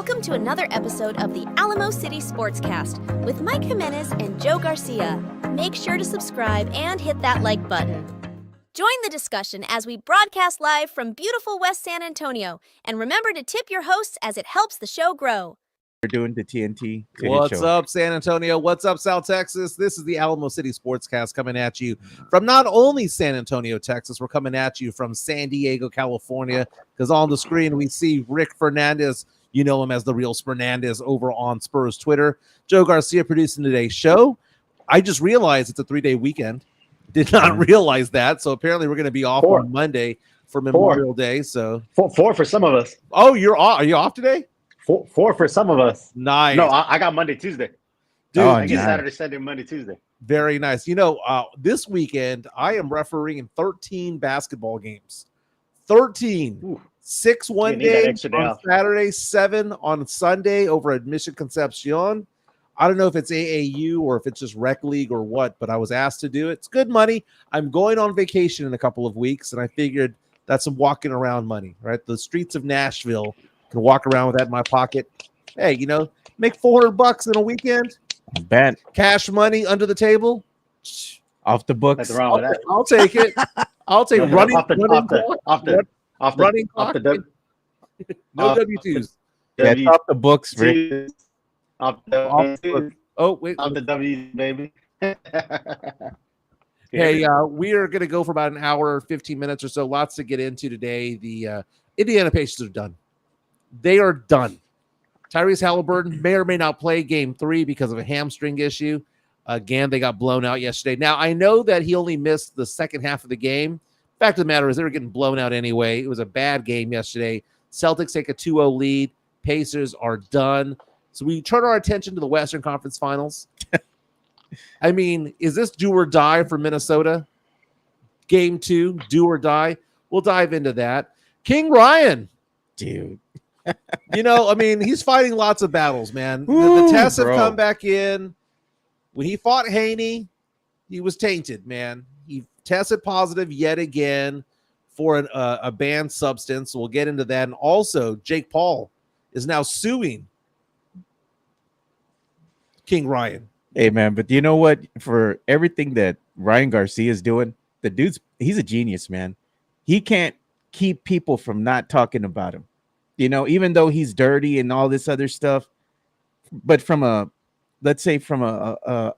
Welcome to another episode of the Alamo City Sportscast with Mike Jimenez and Joe Garcia. Make sure to subscribe and hit that like button. Join the discussion as we broadcast live from beautiful West San Antonio. And remember to tip your hosts as it helps the show grow. We're doing the TNT. What's up, San Antonio? What's up, South Texas? This is the Alamo City Sportscast coming at you from not only San Antonio, Texas, we're coming at you from San Diego, California, because on the screen we see Rick Fernandez. You know him as the real Fernandez over on Spurs Twitter. Joe Garcia producing today's show. I just realized it's a 3-day weekend. Did not realize that. So apparently we're going to be off on Monday for Memorial Day. So four for some of us. Oh, you're off. Are you off today? Four for some of us. Nice. No, I got Monday, Tuesday. Dude, I get Saturday, Sunday, Monday, Tuesday. Very nice. You know, this weekend I am refereeing in 13 basketball games. 13. Ooh. 6 one day on Saturday, 7 on Sunday over at Mission Concepcion. I don't know if it's AAU or if it's just rec league or what, but I was asked to do it. It's good money. I'm going on vacation in a couple of weeks, and I figured that's some walking around money, right? The streets of Nashville, can walk around with that in my pocket. Hey, you know, make $400 in a weekend. Bet. Cash money under the table. Off the books. I'll take it. I'll take running clock. No W-2s. Yeah, it's off the books, Rick. Off the W, baby. Hey, we are going to go for about an hour, 15 minutes or so. Lots to get into today. The Indiana Pacers are done. They are done. Tyrese Halliburton may or may not play game 3 because of a hamstring issue. Again, they got blown out yesterday. Now, I know that he only missed the second half of the game. Fact of the matter is they were getting blown out anyway. It was a bad game yesterday. Celtics take a 2-0 lead. Pacers are done. So we turn our attention to the Western Conference Finals. I mean, is this do or die for Minnesota? Game 2, do or die? We'll dive into that. King Ryan. Dude. You know, I mean, he's fighting lots of battles, man. The tests have come back in. When he fought Haney, he was tainted, man. He tested positive yet again for a banned substance. We'll get into that. And also, Jake Paul is now suing King Ryan. Hey, man, but you know what? For everything that Ryan Garcia is doing, he's a genius, man. He can't keep people from not talking about him. You know, even though he's dirty and all this other stuff, but from a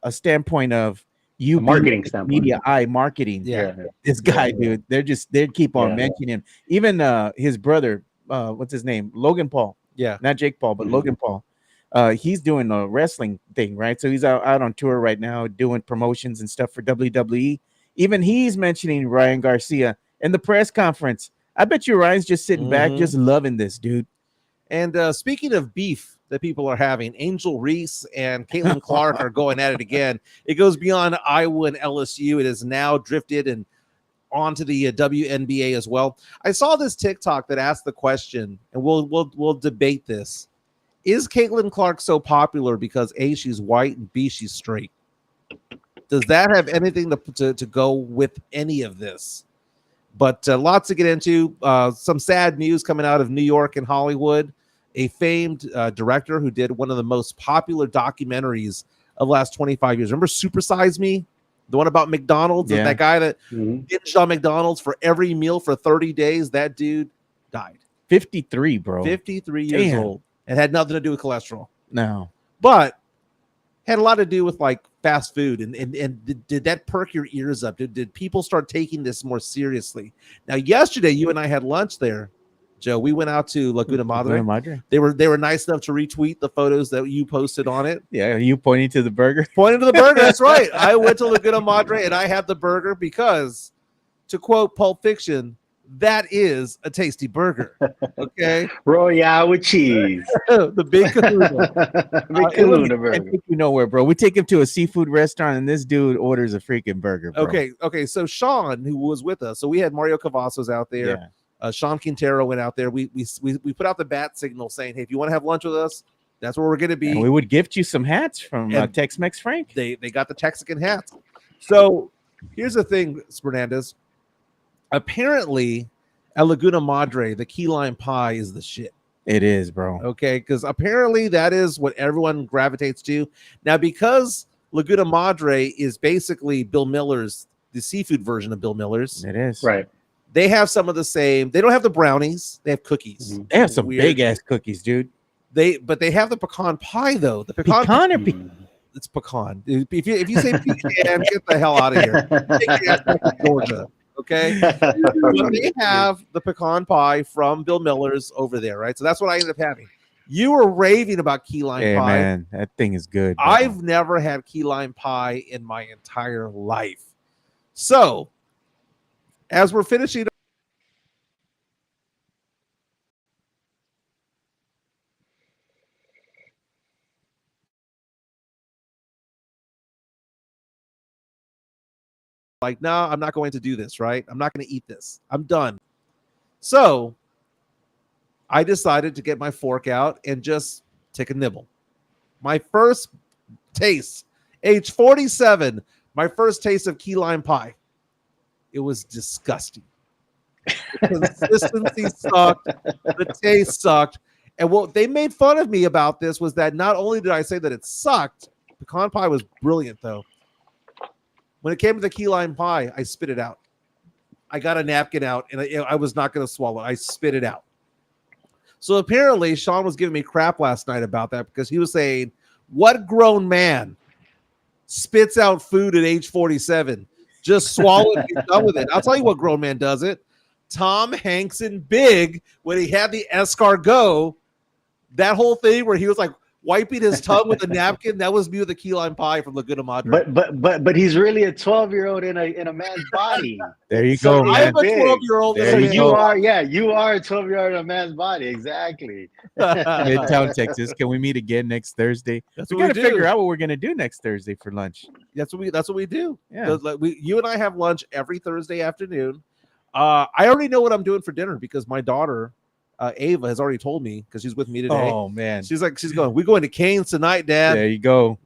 standpoint of marketing standpoint, media marketing. Yeah, this guy, dude, they keep on mentioning him. Even his brother, what's his name? Logan Paul. Yeah, not Jake Paul, but Logan Paul. He's doing a wrestling thing, right? So he's out on tour right now doing promotions and stuff for WWE. Even he's mentioning Ryan Garcia in the press conference. I bet you Ryan's just sitting back, just loving this, dude. And speaking of beef that people are having, Angel Reese and Caitlin Clark are going at it again. It goes beyond Iowa and LSU. It has now drifted and onto the WNBA as well. I saw this TikTok that asked the question, and we'll debate this. Is Caitlin Clark so popular because A, she's white, and B, she's straight? Does that have anything to go with any of this? But lots to get into. Some sad news coming out of New York and Hollywood. A famed director who did one of the most popular documentaries of the last 25 years. Remember Super Size Me? The one about McDonald's? Yeah. That guy that binged on McDonald's for every meal for 30 days. That dude died. 53, bro. 53 years old. It had nothing to do with cholesterol. No. But had a lot to do with like fast food. And did that perk your ears up? Did people start taking this more seriously? Now, yesterday, you and I had lunch there, Joe. We went out to Laguna Madre. They were nice enough to retweet the photos that you posted on it. Yeah, you pointing to the burger? Pointing to the burger, that's right. I went to Laguna Madre and I had the burger because, to quote Pulp Fiction, that is a tasty burger. Okay. Royale with cheese. The big kahuna. Big kahuna burger. I think you know where, bro. We take him to a seafood restaurant and this dude orders a freaking burger, bro. Okay. So Sean, who was with us, so we had Mario Cavazos out there. Yeah. Sean Quintero went out there. We put out the bat signal saying, hey, if you want to have lunch with us, that's where we're going to be. And we would gift you some hats from Tex-Mex Frank. They got the Texican hats. So here's the thing, Fernandez. Apparently, at Laguna Madre, the key lime pie is the shit. It is, bro. Okay, because apparently that is what everyone gravitates to. Now, because Laguna Madre is basically Bill Miller's, the seafood version of Bill Miller's. It is. Right. They have some of the same. They don't have the brownies. They have cookies. Mhm. They have some Weird. big ass cookies, dude. But they have the pecan pie though. The pecan Mm-hmm. it's pecan. If you say pecan, get the hell out of here. Take your ass back to Georgia. Okay. But they have the pecan pie from Bill Miller's over there, right? So that's what I ended up having. You were raving about key lime Hey, pie. man, that thing is good. Bro. I've never had key lime pie in my entire life. So, as we're finishing, like, no, I'm not going to do this, right? I'm not going to eat this. I'm done. So, I decided to get my fork out and just take a nibble. My first taste, age 47, my first taste of key lime pie. It was disgusting. The consistency sucked. The taste sucked. And what they made fun of me about this was that not only did I say that it sucked, pecan pie was brilliant, though. When it came to the key lime pie, I spit it out. I got a napkin out, and I was not going to swallow it. I spit it out. So apparently, Sean was giving me crap last night about that because he was saying, what grown man spits out food at age 47? Just swallow it and be done with it. I'll tell you what grown man does it. Tom Hanks in Big, when he had the escargot, that whole thing where he was like wiping his tongue with a napkin, that was me with the key lime pie from Laguna Madre. But he's really a 12-year-old in a man's body. There you So go, I'm a man. 12-year-old. There So you you go. are, you are a 12-year-old in a man's body. Exactly. Midtown, Texas. Can we meet again next Thursday? That's We what got to we do. figure out what we're gonna do next Thursday for lunch. That's what we do. Yeah. You and I have lunch every Thursday afternoon. I already know what I'm doing for dinner because my daughter, Ava, has already told me because she's with me today. Oh man, She's going, we're going to Cane's tonight, Dad. there you go.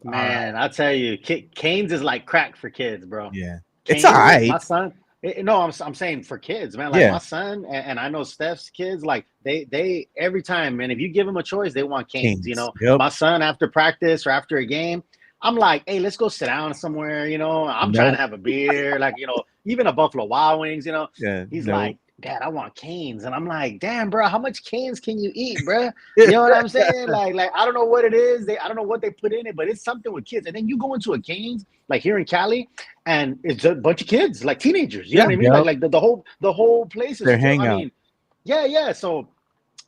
Man, I'll tell you, Cane's is like crack for kids, bro. Yeah, Cane's, it's all right. My son. No, I'm saying for kids, man. Like Yeah. my son and I know Steph's kids. Like they every time, man. If you give them a choice, they want Cane's. You know, Yep. my son after practice or after a game, I'm like, hey, let's go sit down somewhere. You know, I'm Nope. trying to have a beer, like even a Buffalo Wild Wings. You know, Yeah, he's no. like, Dad, I want Cane's, and I'm like, damn, bro, how much Cane's can you eat, bro? You know what I'm saying? Like I don't know what it is. I don't know what they put in it, but it's something with kids. And then you go into a Cane's, like here in Cali, and it's a bunch of kids, like teenagers. You know what I mean? Yeah. Like the whole place is Their full. hangout. I mean, yeah. So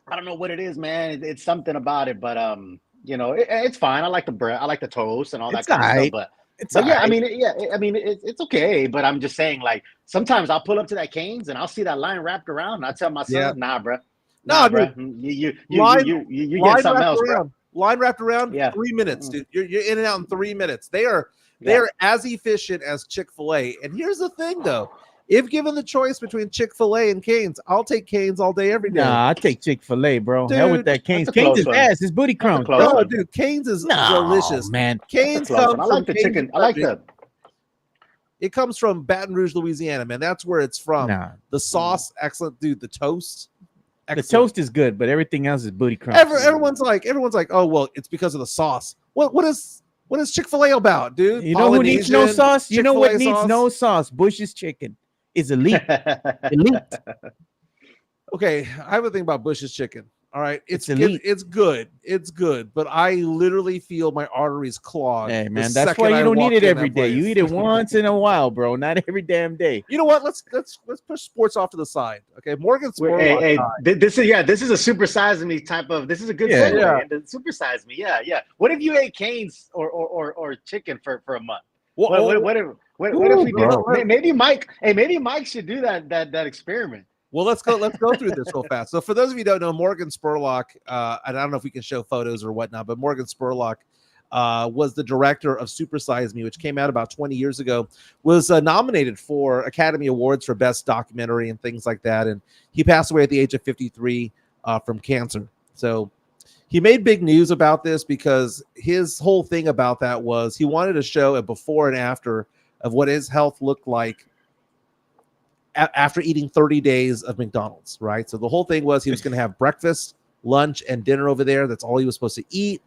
I don't know what it is, man. It's something about it, but it's fine. I like the bread, I like the toast, and all that It's kind of alright. stuff. It's But yeah, all right. I mean, it's okay. But I'm just saying, like, sometimes I'll pull up to that Cane's and I'll see that line wrapped around, and I tell my son, Yeah. nah, bro. No, bro. dude. You Line- get something else, bro. Line wrapped around, Yeah. 3 minutes, dude. You're in and out in 3 minutes. They are as efficient as Chick-fil-A. And here's the thing, though. If given the choice between Chick-fil-A and Cane's, I'll take Cane's all day, every day. Nah, I take Chick-fil-A, bro. Hell with Dude, that Cane's. that's a Cane's close is one. ass. It's booty That's a crumbs. close bro. No, one. dude, Cane's is No, delicious. man. Cane's Close comes one. I like from the chicken. I like the. It comes from Baton Rouge, Louisiana, man. That's where it's from. Nah, The sauce, excellent, dude. The toast, the excellent. toast is good, but everything else is booty crumbs. Everyone's like, oh well, it's because of the sauce. What is Chick-fil-A about, dude? You know who needs no Polynesian, sauce? You know what Chick-fil-A needs sauce? no sauce? Bush's chicken is elite. Elite. Okay, I have a thing about Bush's chicken. All right, It's elite. It's good, but I literally feel my arteries clogged. Hey the man, that's second why you I don't walk eat it in every that day. You place. eat it once in a while, bro. Not every damn day. You know what? Let's push sports off to the side. Okay, Morgan Spurlock. This is a super size me type of. This is a good Yeah. segue. Yeah. Into super size me. Yeah. What if you ate Cane's or chicken for a month? Well, What if we bro. did? Maybe Mike. Hey, maybe Mike should do that experiment. Well, let's go through this real fast. So for those of you who don't know, Morgan Spurlock, and I don't know if we can show photos or whatnot, but Morgan Spurlock was the director of Super Size Me, which came out about 20 years ago, was nominated for Academy Awards for Best Documentary and things like that. And he passed away at the age of 53 from cancer. So he made big news about this because his whole thing about that was he wanted to show a before and after of what his health looked like after eating 30 days of McDonald's, right? So the whole thing was he was going to have breakfast, lunch and dinner over there. That's all he was supposed to eat,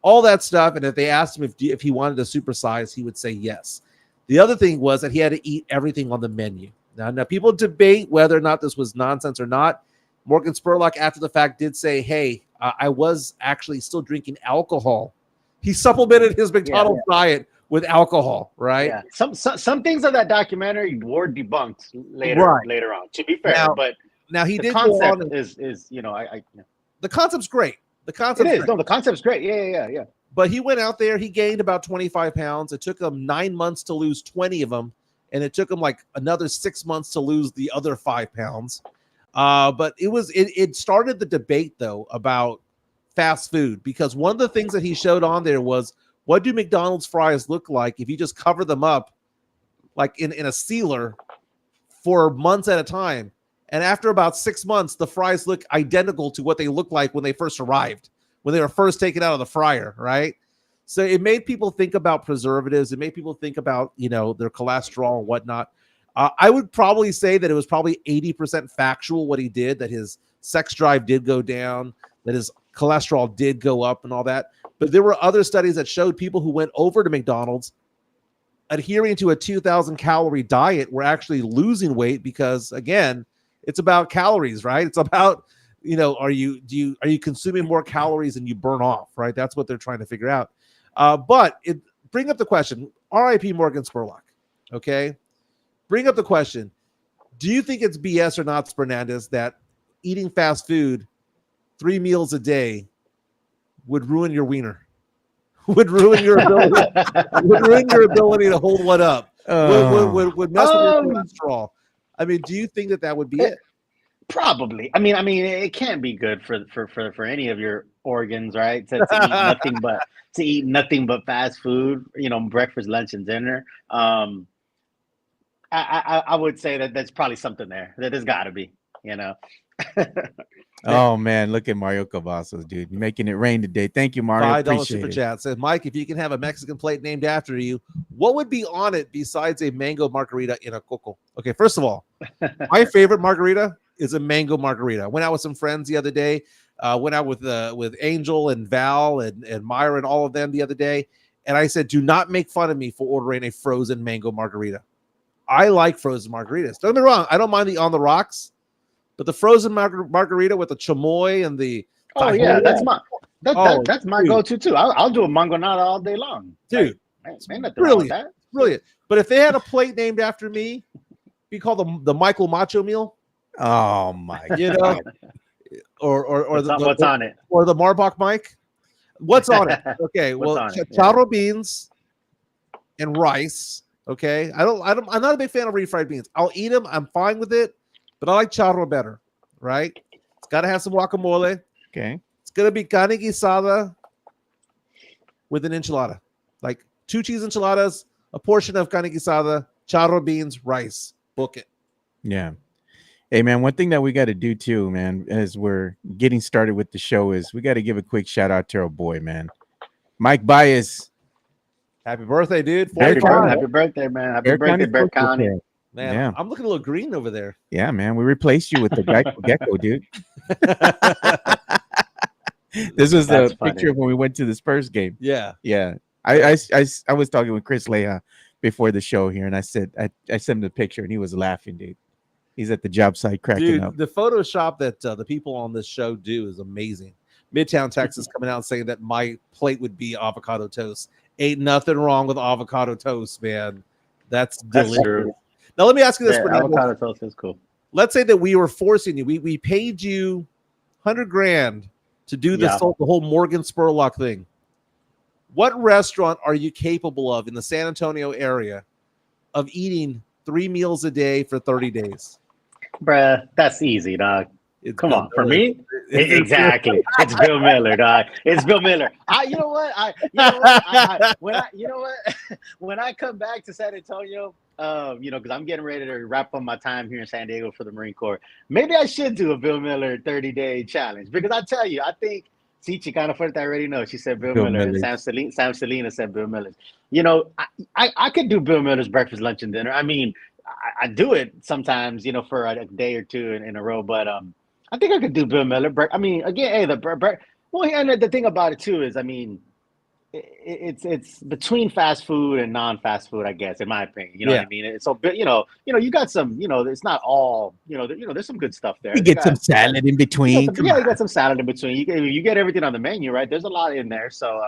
all that stuff. And if they asked him if he wanted to supersize, he would say yes. The other thing was that he had to eat everything on the menu. Now people debate whether or not this was nonsense or not. Morgan Spurlock, after the fact, did say, hey, I was actually still drinking alcohol. He supplemented his McDonald's diet with alcohol, right? Yeah. Some things of that documentary were debunked later on, to be fair. Now he the did concept go on is the concept's great. The concept is. No, the concept's great. Yeah. But he went out there, he gained about 25 pounds. It took him 9 months to lose 20 of them, and it took him like another 6 months to lose the other 5 pounds. But it started the debate though about fast food, because one of the things that he showed on there was, what do McDonald's fries look like if you just cover them up like in a sealer for months at a time? And after about 6 months, the fries look identical to what they looked like when they first arrived, when they were first taken out of the fryer, right? So it made people think about preservatives. It made people think about, their cholesterol and whatnot. I would probably say that it was probably 80% factual what he did, that his sex drive did go down, that his cholesterol did go up and all that. But there were other studies that showed people who went over to McDonald's adhering to a 2,000 calorie diet were actually losing weight, because again, it's about calories, right? It's about, are you consuming more calories than you burn off, right? That's what they're trying to figure out. But bring up the question, R.I.P. Morgan Spurlock, okay? Bring up the question, do you think it's BS or not, Fernandez, that eating fast food 3 meals a day would ruin your wiener? Would ruin your ability, to hold one up? Would mess with your cholesterol? I mean, do you think that would be it? Probably. I mean, it can't be good for any of your organs, right? To eat nothing but fast food, breakfast, lunch, and dinner. I would say that there's probably something there. That there's got to be, Oh man, look at Mario Cavazos, dude, you're making it rain today. Thank you, Mario. $5 super chat says, Mike, if you can have a Mexican plate named after you, what would be on it besides a mango margarita in a coco? Okay, first of all, my favorite margarita is a mango margarita. I went out with some friends the other day. Went out with Angel and Val and Myra and all of them the other day, and I said, do not make fun of me for ordering a frozen mango margarita. I like frozen margaritas. Don't get me wrong, I don't mind the on the rocks. But the frozen margarita with the chamoy and the that's my go-to too. I'll do a mangonada all day long, dude. Man, brilliant. But if they had a plate named after me, be called the Michael Macho meal. Oh my, or what's on it, or the Marbach Mike. What's on it? Okay, charro beans and rice. Okay, I'm not a big fan of refried beans. I'll eat them. I'm fine with it. But I like charro better, right? It's got to have some guacamole. Okay. It's going to be carne guisada with an enchilada. Like 2 cheese enchiladas, a portion of carne guisada, charro beans, rice. Book it. Yeah. Hey, man, one thing that we got to do too, man, as we're getting started with the show is we got to give a quick shout out to our boy, man. Mike Baez. Happy birthday, dude. Happy birthday, man. Happy birthday, Bear County. Man, yeah. I'm looking a little green over there. Yeah, man. We replaced you with the gecko, dude. This was the picture of when we went to the Spurs game. Yeah. Yeah. I was talking with Chris Leah before the show here, and I said I sent him the picture, and he was laughing, dude. He's at the job site cracking up. The Photoshop that the people on this show do is amazing. Midtown Texas coming out and saying that my plate would be avocado toast. Ain't nothing wrong with avocado toast, man. That's delicious. True. Now, let me ask you this. Avocado toast is cool. Let's say that we were forcing you. We paid you $100,000 to do this the whole Morgan Spurlock thing. What restaurant are you capable of in the San Antonio area of eating 3 meals a day for 30 days? Bruh, that's easy, dog. Come on, for me, exactly. It's Bill Miller, dog. It's Bill Miller. When I come back to San Antonio, because I'm getting ready to wrap up my time here in San Diego for the Marine Corps, maybe I should do a Bill Miller 30-day challenge, because I tell you, I think Chicana Fuerte, I already know. She said Bill Miller. And Sam Selena said Bill Miller. I could do Bill Miller's breakfast, lunch, and dinner. I mean, I do it sometimes, for a day or two in a row, but I think I could do Bill Miller. I mean, again, hey, well, and the thing about it too is, I mean, it's between fast food and non-fast food, I guess, in my opinion. You know what I mean? So, but you got some, it's not all, there's some good stuff there. You get some salad in between. You got some salad in between. You get everything on the menu, right? There's a lot in there. So,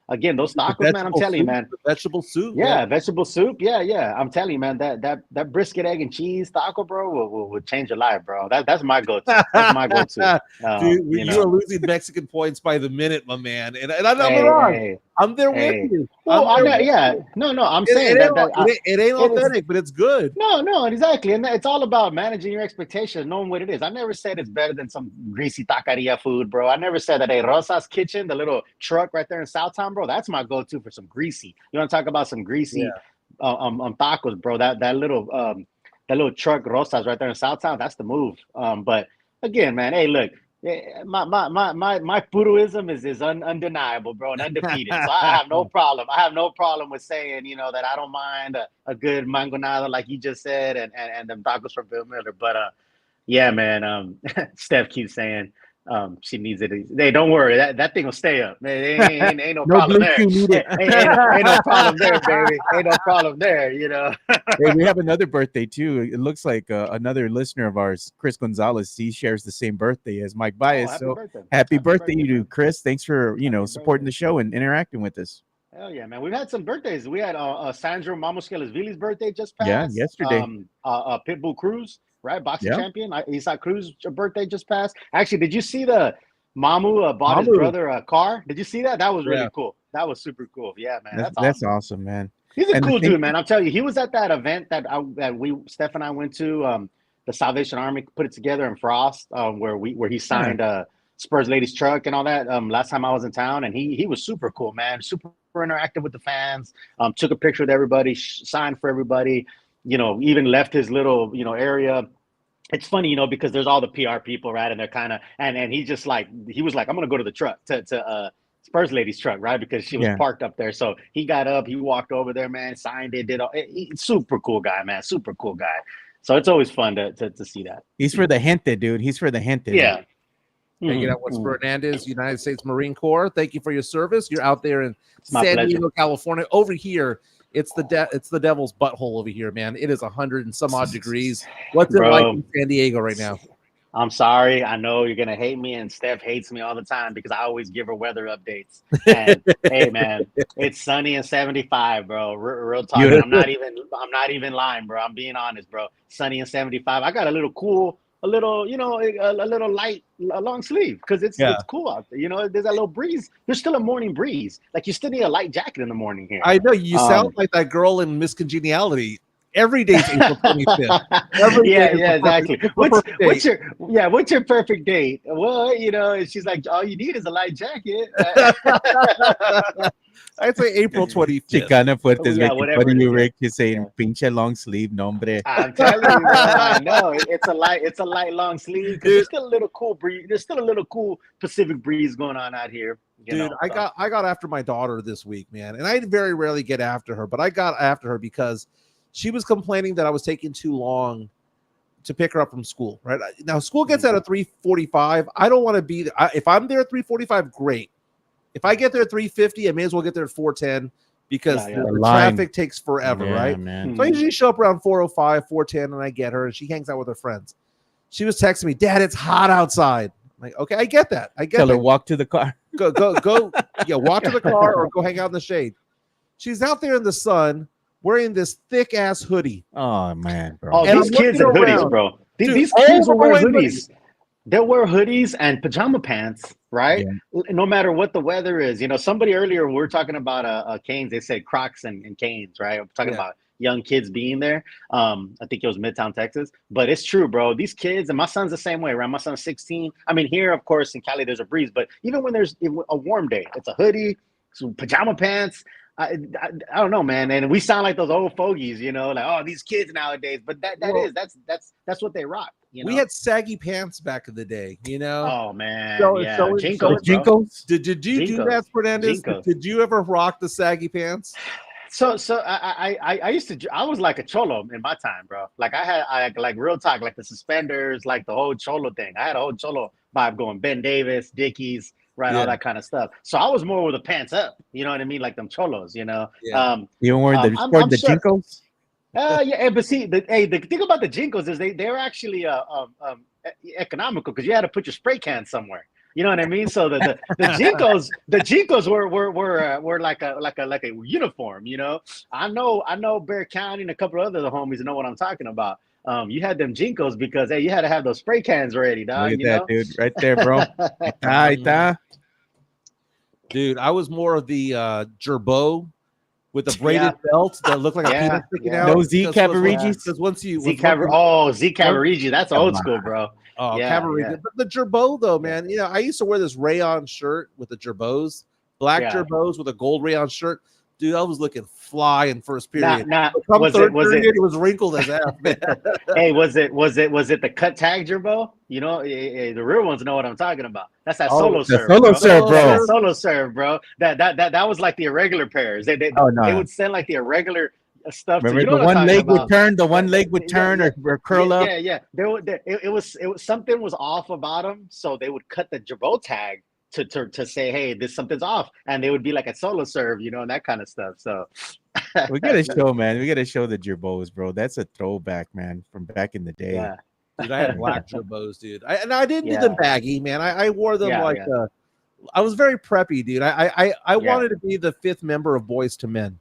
again, those tacos, man, I'm telling you, man. Vegetable soup. Yeah, vegetable soup. Yeah. I'm telling you, man, that brisket, egg, and cheese taco, bro, will change your life, bro. That's my go-to. That's my go-to. Dude, you are losing Mexican points by the minute, my man. And I'm not wrong. I'm there with you. Well, I'm saying it ain't authentic, but it's good. No, exactly. And it's all about managing your expectations, knowing what it is. I never said it's better than some greasy taqueria food, bro. I never said that. Hey, Rosa's Kitchen, the little truck right there in Southtown, bro, that's my go-to for some greasy. You want to talk about some greasy tacos, bro? That little truck Rosa's right there in Southtown, that's the move. But again, man, hey, look. My puroism is undeniable, bro, and undefeated. So I have no problem. I have no problem with saying, that I don't mind a good mangonada, like you just said, and them tacos from Bill Miller. But yeah, man. Steph keeps saying she needs it. Hey, don't worry, that thing will stay up. Ain't no problem there. Ain't no problem there, baby. Ain't no problem there. Hey, we have another birthday too. It looks like another listener of ours, Chris Gonzalez. He shares the same birthday as Mike Bias. Happy birthday, you do, Chris. Thanks for supporting the show and interacting with us. Hell yeah, man. We've had some birthdays. We had Sandro Mamoskelisvili's birthday just passed. Yeah, yesterday. Pitbull Cruz, right? Boxing champion. Isak Cruz's birthday just passed. Actually, did you see the Mamu bought his brother a car? Did you see that? That was really cool. That was super cool. Yeah, man. That's awesome, man. He's a cool dude, man. I'll tell you. He was at that event that Steph and I went to. The Salvation Army put it together in Frost, where he signed Spurs Ladies Truck and all that. Last time I was in town, and he was super cool, man. Super interactive with the fans. Took a picture with everybody, signed for everybody. Even left his little area. It's funny, because there's all the PR people, right? And they're kind of and he was like, I'm gonna go to the truck to Spurs Ladies Truck, right? Because she was parked up there. So he got up, he walked over there, man, signed it, super cool guy, man, super cool guy. So it's always fun to see that. He's for the gente, dude. He's for the gente. Yeah. Hanging out with Fernandez, United States Marine Corps. Thank you for your service. You're out there in San Diego, California. Over here, it's the devil's butthole over here, man. It is 100 and some odd degrees. What's it like in San Diego right now? I'm sorry. I know you're gonna hate me, and Steph hates me all the time because I always give her weather updates. And hey, man, it's sunny and 75, bro. Real talk. I'm not even lying, bro. I'm being honest, bro. Sunny and 75. I got a little light, long sleeve because it's cool out there. There's that little breeze. There's still a morning breeze. Like you still need a light jacket in the morning here. I know you sound like that girl in Miss Congeniality. Every day's April 25th. Yeah, exactly. What's your perfect date? Well, she's like, all you need is a light jacket. I'd say April 25th. Chicana fuertes, what do you Rick? You saying pinche long sleeve, nombre. I'm telling you, bro, I know it's a light long sleeve because there's still a little cool breeze. There's still a little cool Pacific breeze going on out here. I got after my daughter this week, man, and I very rarely get after her, but I got after her because she was complaining that I was taking too long to pick her up from school. Right now, school gets out at 3:45. I don't want to be there. If I'm there at 3:45, great. If I get there at 3:50, I may as well get there at 4:10 because the traffic takes forever, right? Man. So I usually show up around 4:05, 4:10, and I get her, and she hangs out with her friends. She was texting me, "Dad, it's hot outside." I'm like, okay, I get that. Tell her walk to the car. Go. Walk to the car or go hang out in the shade. She's out there in the sun wearing this thick ass hoodie. Oh man, bro. Oh, these kids are hoodies, bro. These kids will wear hoodies. They'll wear hoodies and pajama pants, right? Yeah. No matter what the weather is. Somebody earlier, we were talking about Canes. They said Crocs and Canes, right? I'm talking about young kids being there. I think it was Midtown, Texas. But it's true, bro. These kids, and my son's the same way, right? My son's 16. I mean, here, of course, in Cali, there's a breeze. But even when there's a warm day, it's a hoodie, some pajama pants. I don't know, man. And we sound like those old fogies, like, oh, these kids nowadays. But that's what they rock. We had saggy pants back in the day, Oh man, Jinkos. Did you do that, Fernandez? Did you ever rock the saggy pants? I used to, I was like a cholo in my time, bro. Like I like real talk, like the suspenders, like the whole cholo thing. I had a whole cholo vibe going, Ben Davis, Dickies, right, all Yeah. that kind of stuff. So I was more with the pants up, you know what I mean, like them cholos, you know. Yeah. You weren't the I'm the sure. Jinkos? Yeah, but see, the thing about the Jinkos is they're actually economical because you had to put your spray can somewhere. You know what I mean? So the Jinkos were like a uniform. You know, I know Bear County and a couple of other homies know what I'm talking about. You had them Jinkos because hey, you had to have those spray cans ready, dog. Look at You that, know, dude, right there, bro. Ita. Dude, I was more of the Girbaud with the braided belt that looked like a Yeah, penis sticking yeah. out. No Z Cavarigis. Because once you Z Cavarigi, that's Come old on. school, bro. Oh, Yeah, Cavarigi. yeah. But the Girbaud, though, man, you know, I used to wear this rayon shirt with the Girbauds, black Yeah. Girbauds with a gold rayon shirt. Dude, I was looking fly in first period. Now, But come was third it period, it was wrinkled as F, man. Hey, was it the cut tag Gerbo? You know, the real ones know what I'm talking about. That's that solo the serve, solo bro. serve, bro. That's that solo serve, bro. That was like the irregular pairs. They Oh, no. they would send like the irregular stuff. Remember You know the what I'm one talking leg about? would turn, the one leg would turn or curl up. Yeah. It was something was off about them, so they would cut the Gerbo tag to say, hey, this something's off, and they would be like a solo serve, you know, and that kind of stuff. So. We gotta show, man. We gotta show the Girbauds, bro. That's a throwback, man, from back in the day. Yeah. Dude, I had black Girbauds, dude. I didn't do Yeah. them baggy, man. I wore them Yeah, like yeah. I was very preppy, dude. I Yeah. wanted to be the fifth member of Boys to Men.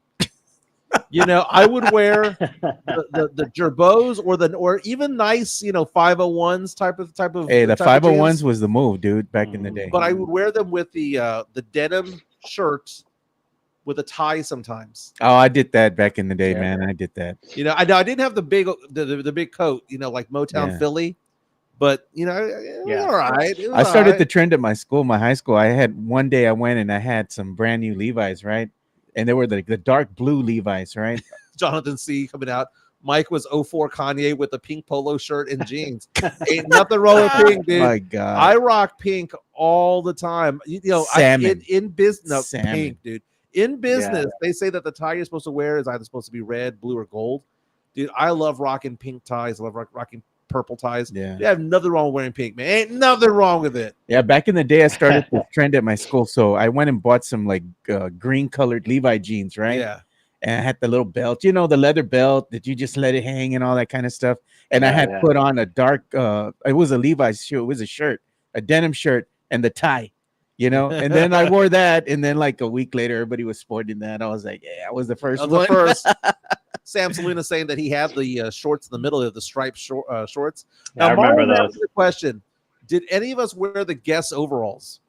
You know, I would wear the Girbauds or even nice, you know, 501s type of. Hey, the type of 501s jeans. was the move, dude, back in the day. But I would wear them with the denim shirts with a tie sometimes. Oh, I did that back in the day, Yeah. man. I did that. You know, I didn't have the big coat, you know, like Motown Yeah. Philly, but you know, it was all right. It was I started all the right. trend at my school, my high school. I had one day I went and I had some brand new Levi's, right? And they were the dark blue Levi's, right? Jonathan C coming out. Mike was 04 Kanye with a pink polo shirt and jeans. Ain't nothing wrong with pink, dude. My God. I rock pink all the time. You know, Salmon. in business, Salmon. pink, dude. In business, they say that the tie you're supposed to wear is either supposed to be red, blue, or gold. Dude, I love rocking pink ties. I love rocking purple ties. Yeah. You have nothing wrong with wearing pink, man. Ain't nothing wrong with it. Yeah, back in the day, I started this trend at my school. So I went and bought some like green colored Levi jeans, right? Yeah. And I had the little belt, you know, the leather belt that you just let it hang and all that kind of stuff. And I had put on a dark, it was a Levi's shoe. It was a shirt, a denim shirt, and the tie, you know. And then I wore that. And then like a week later, everybody was sporting that. I was like, yeah, I was the first one. Sam Salina saying that he had the shorts in the middle of the striped shorts. Yeah, Now, I remember Marlon, those. the question: did any of us wear the Guess overalls?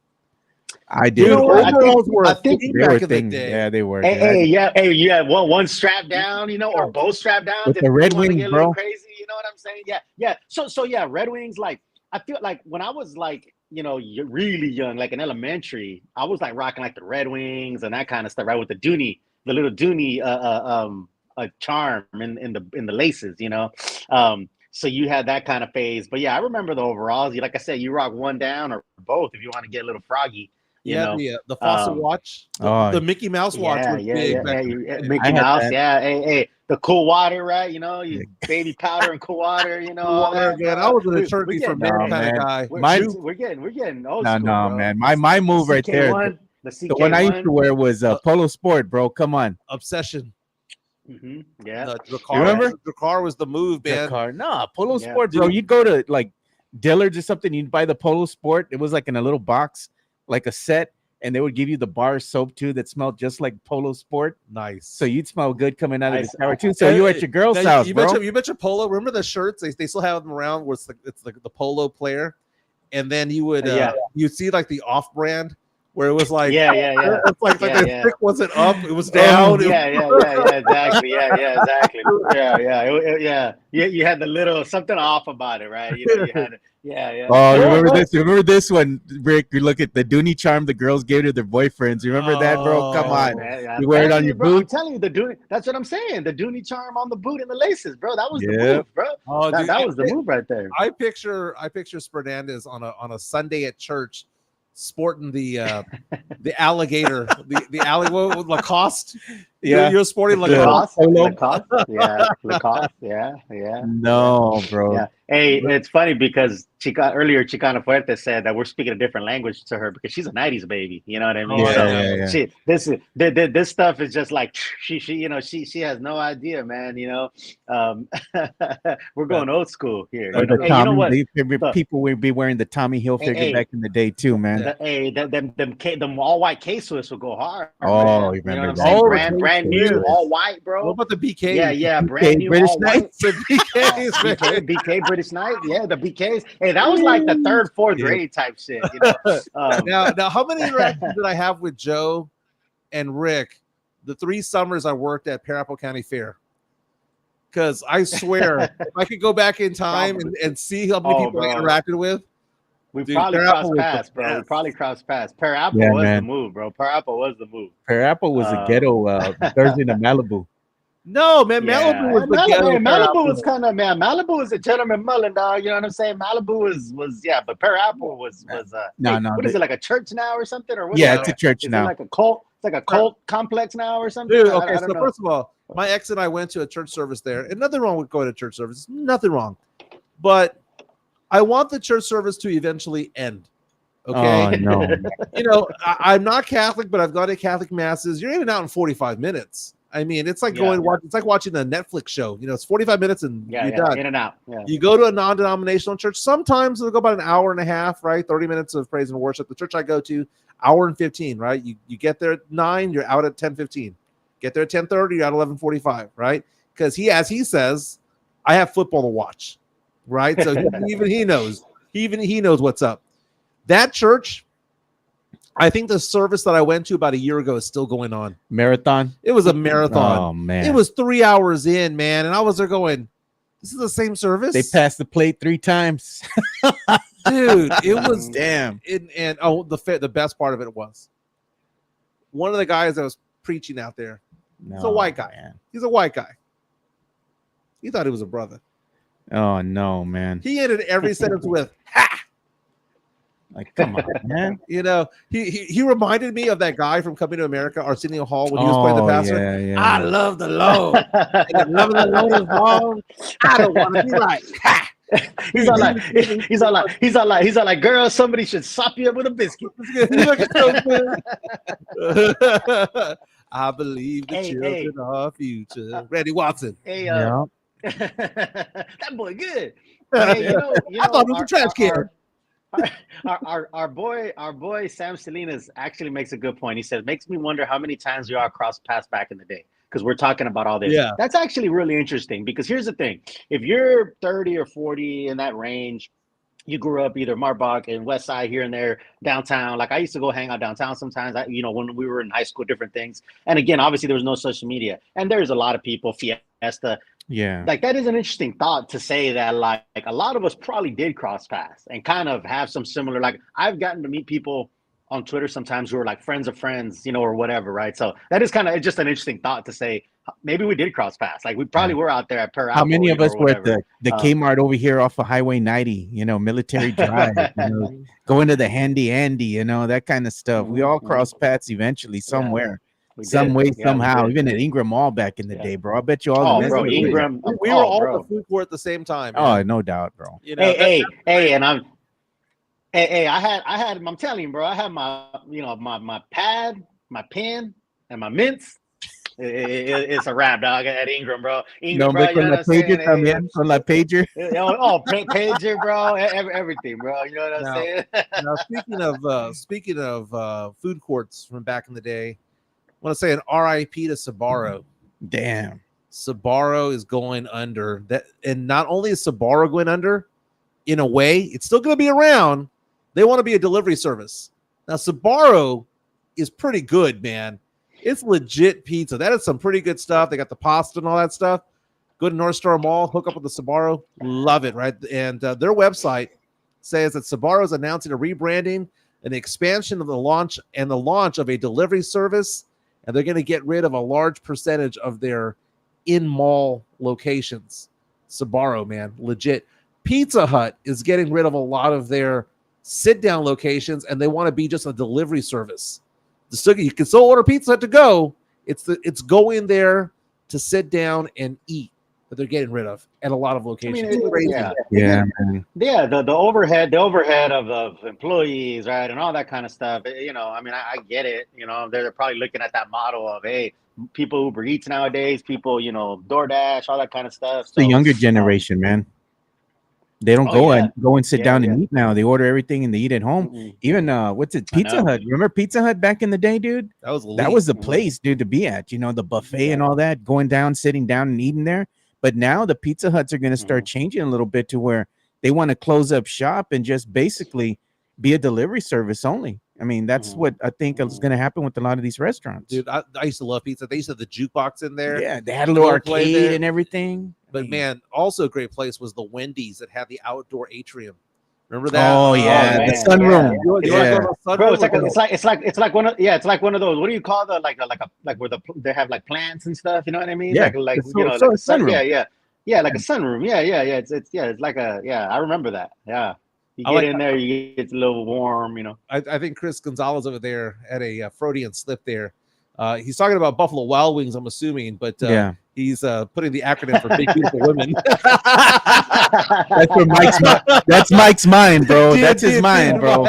I did. Dude, overalls were I a think thing They were back in the things. day. Yeah, they were. Hey, you had one strap down, you know, or both strap down. With if the you Red wanna Wings, get a little bro. crazy, you know what I'm saying? Yeah. So yeah, Red Wings. Like, I feel like when I was like, you know, really young, like in elementary, I was like rocking like the Red Wings and that kind of stuff, right? With the Dooney, the little Dooney, charm in the laces, you know. So you had that kind of phase, but yeah, I remember the overalls. Like I said, you rock one down or both if you want to get a little froggy. You know, the Fossil watch, the Mickey Mouse watch was big. Back in the day. Mickey Mouse, hey, the cool water, right? You know, you baby powder and cool water, you know. All that, man, I was an eternity for men kind of guy. We're getting old school, No, bro. man. My move right there. The one I used to wear was Polo Sport, bro. Come on. Obsession. Yeah. The You remember? The car was the move, man. No, Polo Sport, bro. You'd go to like Dillard's or something. You'd buy the Polo Sport. It was like in a little box, like a set. And they would give you the bar soap too that smelled just like Polo Sport. Nice. So you'd smell good coming out of the shower too. So you at your girl's house, bro. You bet your Polo. Remember the shirts? They still have them around where it's the Polo player. And then you would you'd see like the off brand where it was like it's like the stick wasn't up, it was down. Exactly. Yeah. You had the little something off about it, right? You know, you had it. Yeah. Oh, remember this? Remember this one, Rick? You look at the Dooney charm the girls gave to their boyfriends. You remember that, bro? Come on. Man, you wear it on your boot. I'm telling you, the Dooney. That's what I'm saying. The Dooney charm on the boot and the laces, bro. That was the move, bro. Oh, that was the move right there. I picture Spernandez on a Sunday at church sporting the alligator, the alley Lacoste. Yeah. You're sporting Lacoste, Lacoste. Lacoste, yeah. No, bro. Yeah. Hey, it's funny because Chicana Fuerte said that we're speaking a different language to her because she's a '90s baby. You know what I mean? Oh, So yeah. this stuff is just like she has no idea, man. We're going old school here. Or the Hey, Tommy, you know what? people would be wearing the Tommy Hilfiger back in the day too, man. Them all white K-Swiss will go hard. Oh, man. you remember know what I'm that? saying? Oh, Brand new, K-Swiss. all white, bro. What about the BK? Yeah, brand new, British all white. Knights? The BKs, man. BK British Knight, yeah, the BKs. Hey, that was like the third, fourth grade type shit. Now, how many interactions did I have with Joe and Rick the 3 summers I worked at Parapo County Fair? Because I swear, if I could go back in time and see how many people I interacted with, we dude, probably Parappa crossed was paths, the bro. We best. probably crossed paths. Parappa was the move, bro. Parappa was the move. Parappa was a ghetto Thursday to Malibu. No, man, Malibu was the ghetto. Malibu was kind of, man. Malibu was a gentleman mullen, dog. You know what I'm saying? Malibu was yeah, but Parappa was No, what is it, like a church now or something? Or what Yeah, is it's a it? church Is now. it like a cult? It's like a cult complex now or something. Dude, I okay, don't so know. first of all, my ex and I went to a church service there, and nothing wrong with going to church service. Nothing wrong. But I want the church service to eventually end. Okay. Oh, no. I'm not Catholic, but I've gone to Catholic masses. You're in and out in 45 minutes. I mean, it's like it's like watching a Netflix show. It's 45 minutes and you're done. In and out. Yeah. You go to a non-denominational church. Sometimes it'll go about an hour and a half, right? 30 minutes of praise and worship. The church I go to, hour and 15, right? You get there at 9, you're out at 10:15. Get there at 10:30, you're out at 11:45, right? Because as he says, I have football to watch, right? So even he knows. Even he knows what's up. That church, I think the service that I went to about a year ago is still going on. Marathon? It was a marathon. Oh, man. It was 3 hours in, man. And I was there going, this is the same service? They passed the plate 3 times. Dude, it was damn. The best part of it was one of the guys that was preaching out there. He's a white guy. Man. He's a white guy. He thought he was a brother. Oh, no, man. He ended every sentence with, ha! Like, come on, man. He reminded me of that guy from Coming to America, Arsenio Hall, when he was playing the pastor. Yeah. I love the Lord. And loving the Lord is wrong. I don't want to be like, ha! He's all like, girl, somebody should sop you up with a biscuit. I believe the children are future. Randy Watson. Hey, that boy good. Hey, I thought it was a trash can. Our boy Sam Salinas actually makes a good point. He says, makes me wonder how many times we all crossed paths back in the day, because we're talking about all this. Yeah. That's actually really interesting, because here's the thing. If you're 30 or 40 in that range, you grew up either Marbach and West Side, here and there, downtown. Like I used to go hang out downtown sometimes, when we were in high school, different things. And again, obviously there was no social media, and there's a lot of people, Fiesta. Yeah. Like that is an interesting thought to say that like a lot of us probably did cross paths and kind of have some similar, like I've gotten to meet people on Twitter sometimes who are like friends of friends, or whatever, right? So that is kind of just an interesting thought to say maybe we did cross paths. Like we probably were out there at Per. How many of us were at the Kmart over here off of Highway 90, Military Drive, going to the Handy Andy, that kind of stuff. We all crossed paths eventually somewhere. Some way, somehow, even at Ingram Mall back in the day, bro. I bet you all. Bro, Ingram. We were all at the food court at the same time. Man. Oh, no doubt, bro. Hey, and I had. I'm telling you, bro. I had my, my pad, my pen, and my mints. It's a wrap, dog, at Ingram, bro. Ingram, bro. Con la pager también, con la pager. Pager, bro. Everything, bro. You know what I'm saying? Now, speaking of food courts from back in the day. I want to say an RIP to Sbarro. Damn. Sbarro is going under. And not only is Sbarro going under, in a way, it's still going to be around. They want to be a delivery service. Now, Sbarro is pretty good, man. It's legit pizza. That is some pretty good stuff. They got the pasta and all that stuff. Go to North Star Mall, hook up with the Sbarro. Love it, right? And their website says that Sbarro is announcing a rebranding, an expansion of the launch of a delivery service. And they're going to get rid of a large percentage of their in-mall locations. Sbarro, man, legit. Pizza Hut is getting rid of a lot of their sit-down locations, and they want to be just a delivery service. You can still order pizza to go. It's going there to sit down and eat that they're getting rid of at a lot of locations. The overhead of employees, right, and all that kind of stuff. I get it. They're probably looking at that model of, hey, people Uber Eats nowadays, people, DoorDash, all that kind of stuff. So, the younger generation, man. They don't go and sit down and eat now. They order everything and they eat at home. Mm-hmm. Even Pizza Hut. Remember Pizza Hut back in the day, dude? That was the place, dude, to be at. The buffet and all that, going down, sitting down and eating there. But now the Pizza Huts are going to start changing a little bit to where they want to close up shop and just basically be a delivery service only. I mean, that's what I think is going to happen with a lot of these restaurants. Dude, I used to love pizza. They used to have the jukebox in there. Yeah, they had a little arcade and everything. But man, also a great place was the Wendy's that had the outdoor atrium. Remember that? Oh yeah, the sunroom. Bro, it's like one of those. What do you call like where they have like plants and stuff? You know what I mean? Yeah, like a sunroom. Yeah, like a sunroom. Yeah. It's like I remember that. Yeah. You get in there, it's a little warm, I think Chris Gonzalez over there had a Freudian slip there. He's talking about Buffalo Wild Wings, I'm assuming, but he's putting the acronym for Big Beautiful Women. That's Mike's mind, bro. That's his mind, bro.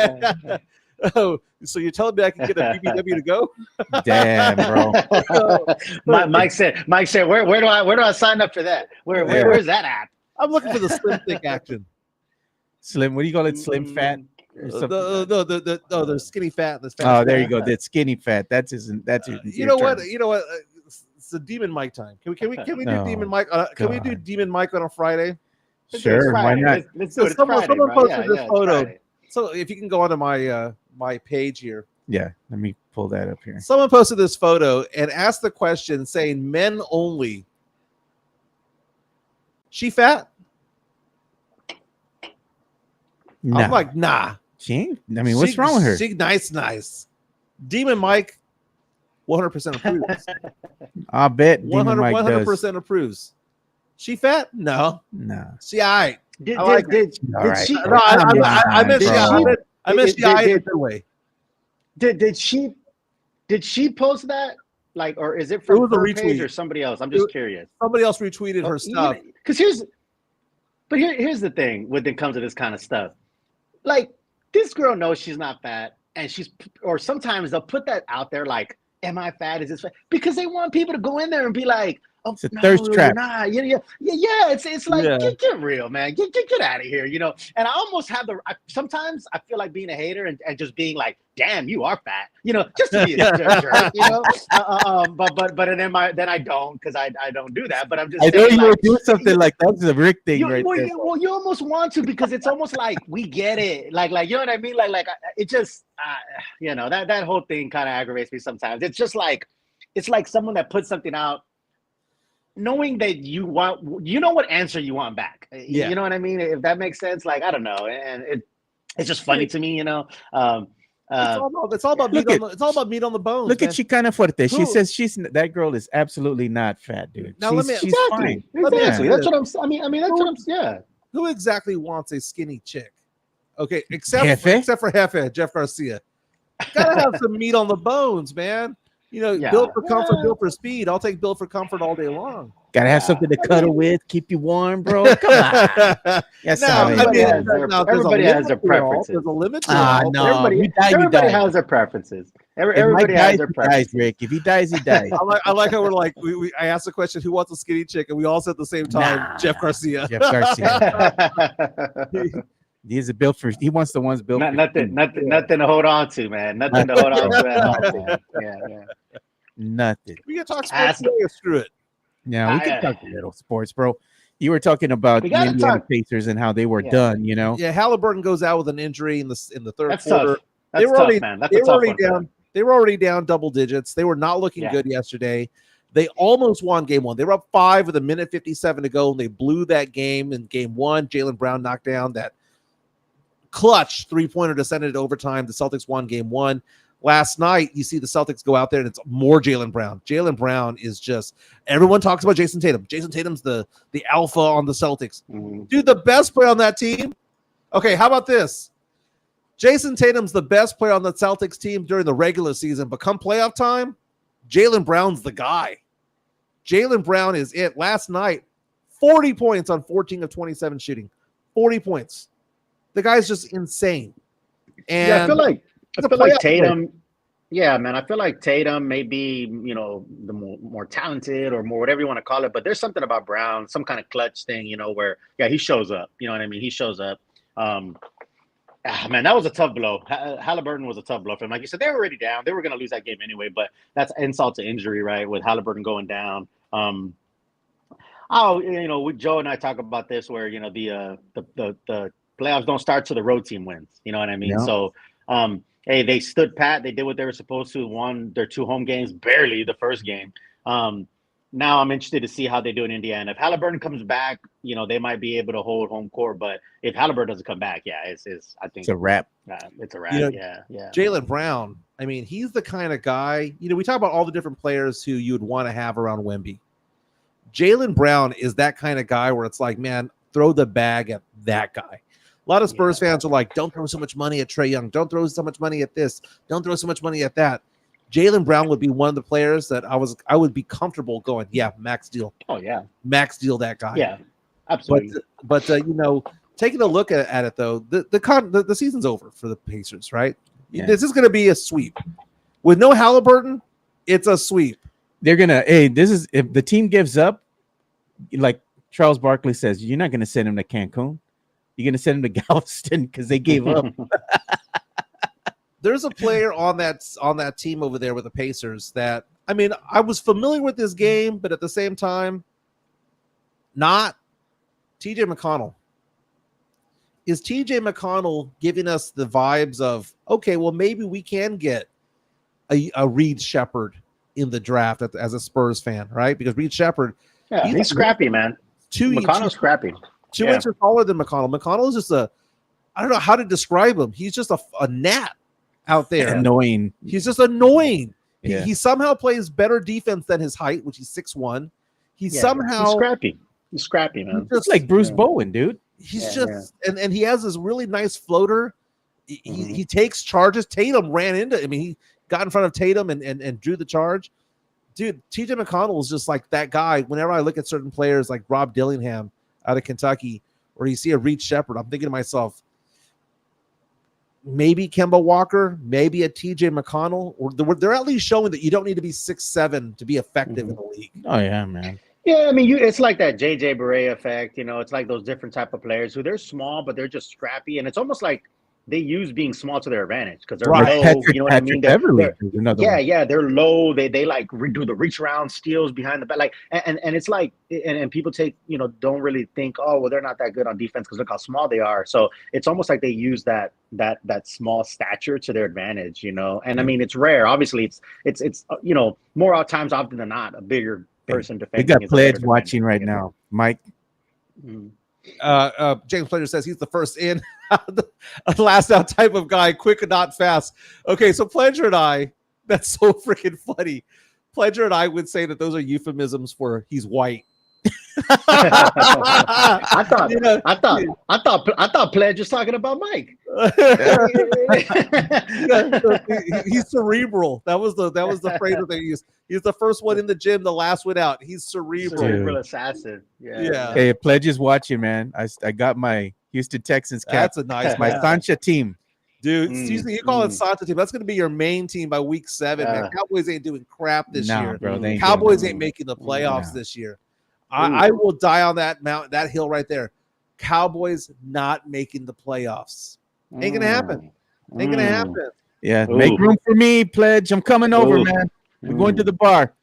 Oh, so you're telling me I can get a BBW to go? Damn, bro. Mike said, where do I sign up for that? Where's that at? I'm looking for the slim thick action. Slim, what do you call it? Slim fat? The skinny fat. There you go. That skinny fat. That's his. You know what? It's the Demon Mike time. Can we do Demon Mike? Can we do Demon Mike on a Friday? Sure, why not? Let's do it. Someone posted this photo. So if you can go onto my page here. Yeah, let me pull that up here. Someone posted this photo and asked the question saying men only. She fat? Nah. I'm like, nah. She ain't. I mean, what's wrong with her? She nice. Demon Mike 100% approves. I bet Demon Mike 100% approves. She fat? No. She all right. Did she? No, I meant she all right in a way. Did she post that? Like, or is it from her page or somebody else? I'm just curious. Somebody else retweeted her stuff. Because here's the thing when it comes to this kind of stuff. Like, this girl knows she's not fat, and or sometimes they'll put that out there like, am I fat? Is this fat? Because they want people to go in there and be like, oh, it's a thirst trap. Nah. Yeah. It's like, get real, man. Get out of here, And I almost have sometimes I feel like being a hater and just being like, damn, you are fat, just to be a jerk, But then I don't, because I don't do that. But I'm just. I know you would do something like that's the Rick thing, right there. Well, you almost want to, because it's almost like we get it, like you know what I mean, like it just, that whole thing kind of aggravates me sometimes. It's just like, it's like someone that puts something out, knowing that you want, what answer you want back. You know what I mean? If that makes sense, like, I don't know, and it's just funny to me, It's all about meat on the bones. Look at Chicana Fuerte. She says that girl is absolutely not fat, dude. Now she's fine. Exactly. That's what I'm. I mean, that's what I'm. Yeah. Who exactly wants a skinny chick? Okay, except for Jefe, Jeff Garcia. Gotta have some meat on the bones, man. Built for comfort, built for speed. I'll take built for comfort all day long. Gotta have something to cuddle with, keep you warm, bro. Come on. Everybody has their preferences. There's a limit to it. No. Everybody has their preferences. Everybody has their preferences. Rick. If he dies, he dies. I like how we're like, I asked the question, who wants a skinny chick? And we all said at the same time, Jeff Garcia. Jeff Garcia. He's a built for. He wants the ones built. Nothing to hold on to, man. Nothing to hold on to. Yeah. Nothing. We can talk sports. Screw it. Yeah, we can talk a little sports, bro. You were talking about the Indiana Pacers and how they were done. Yeah, Halliburton goes out with an injury in the third That's quarter. Tough. That's tough, man. They were already down double digits. They were not looking good yesterday. They almost won game one. They were up 5 with a minute 57 to go, and they blew that game in game one. Jaylen Brown knocked down that clutch three-pointer to send it to overtime. The Celtics won game one. Last night, you see the Celtics go out there, and it's more Jaylen Brown. Jaylen Brown is just – everyone talks about Jason Tatum. Jason Tatum's the alpha on the Celtics. Mm-hmm. Dude, the best player on that team – okay, how about this? Jason Tatum's the best player on the Celtics team during the regular season, but come playoff time, Jaylen Brown's the guy. Jaylen Brown is it. Last night, 40 points on 14 of 27 shooting. 40 points. The guy's just insane. And yeah, I feel like Tatum. Player. Yeah, man, I feel like Tatum may be, the more talented or more whatever you want to call it, but there's something about Brown, some kind of clutch thing, where he shows up. You know what I mean? He shows up. Man, that was a tough blow. Halliburton was a tough blow for him. Like you said, they were already down. They were going to lose that game anyway, but that's insult to injury, right? With Halliburton going down. With Joe and I talk about this where, the playoffs don't start till the road team wins. You know what I mean? Yeah. So, hey, they stood pat. They did what they were supposed to. Won their 2 home games, barely the first game. Now I'm interested to see how they do in Indiana. If Halliburton comes back, they might be able to hold home court. But if Halliburton doesn't come back, I think it's a wrap. It's a wrap. Yeah. Jaylen Brown, I mean, he's the kind of guy, we talk about all the different players who you'd want to have around Wemby. Jaylen Brown is that kind of guy where it's like, man, throw the bag at that guy. A lot of Spurs fans are like, don't throw so much money at Trae Young. Don't throw so much money at this. Don't throw so much money at that. Jaylen Brown would be one of the players that I would be comfortable going, max deal. Oh, yeah. Max deal that guy. Yeah, absolutely. But taking a look at it, though, the season's over for the Pacers, right? Yeah. This is going to be a sweep. With no Halliburton, it's a sweep. They're going to, if the team gives up, like Charles Barkley says, you're not going to send him to Cancun. You're going to send him to Galveston because they gave up. There's a player on that team over there with the Pacers that, I mean, I was familiar with this game, but at the same time, not TJ McConnell. Is TJ McConnell giving us the vibes of, okay, well, maybe we can get a Reed Shepherd in the draft as a Spurs fan, right? Because Reed Shepherd, he's scrappy, man. McConnell's scrappy. 2 inches taller than McConnell. McConnell is just I don't know how to describe him. He's just a gnat out there. Annoying. He's just annoying. Yeah. He somehow plays better defense than his height, which he's 6'1". He's scrappy. He's scrappy, man. Just like Bruce Bowen, dude. He's and he has this really nice floater. He takes charges. Tatum ran into. I mean, he got in front of Tatum and drew the charge. Dude, TJ McConnell is just like that guy. Whenever I look at certain players like Rob Dillingham out of Kentucky, or you see a Reed Shepherd, I'm thinking to myself, maybe Kemba Walker, maybe a TJ McConnell, or they're at least showing that you don't need to be 6'7" to be effective in the league. Oh yeah, man. Yeah, I mean, it's like that JJ Barea effect. It's like those different type of players who they're small, but they're just scrappy, and it's almost like they use being small to their advantage because they're low. Patrick, you know what I mean? They're low. They like do the reach around steals behind the back, like, and it's like, and people don't really think, oh, well, they're not that good on defense because look how small they are. So it's almost like they use that small stature to their advantage, And I mean, it's rare. Obviously, it's more times often than not a bigger person defending. We got Pledge watching right now, Mike. James Pledger says he's the first in, the last out type of guy, quick and not fast. Okay, so Pledger and I, that's so freaking funny. Pledger and I would say that those are euphemisms for he's white. I thought Pledge was talking about Mike. He's cerebral. That was the phrase that they used. He's the first one in the gym, the last one out. He's cerebral. Cerebral assassin. Yeah. Hey, Pledge is watching, man. I got my Houston Texans cap. That's a nice my Sancha team. Dude, excuse me, you call it Santa team. That's going to be your main team by week 7, man. Cowboys ain't doing crap this year. Bro, Cowboys ain't making the playoffs this year. I will die on that hill right there. Cowboys not making the playoffs. Ain't gonna happen. Ain't gonna happen. Yeah, make room for me, Pledge. I'm coming over, man. We're going to the bar.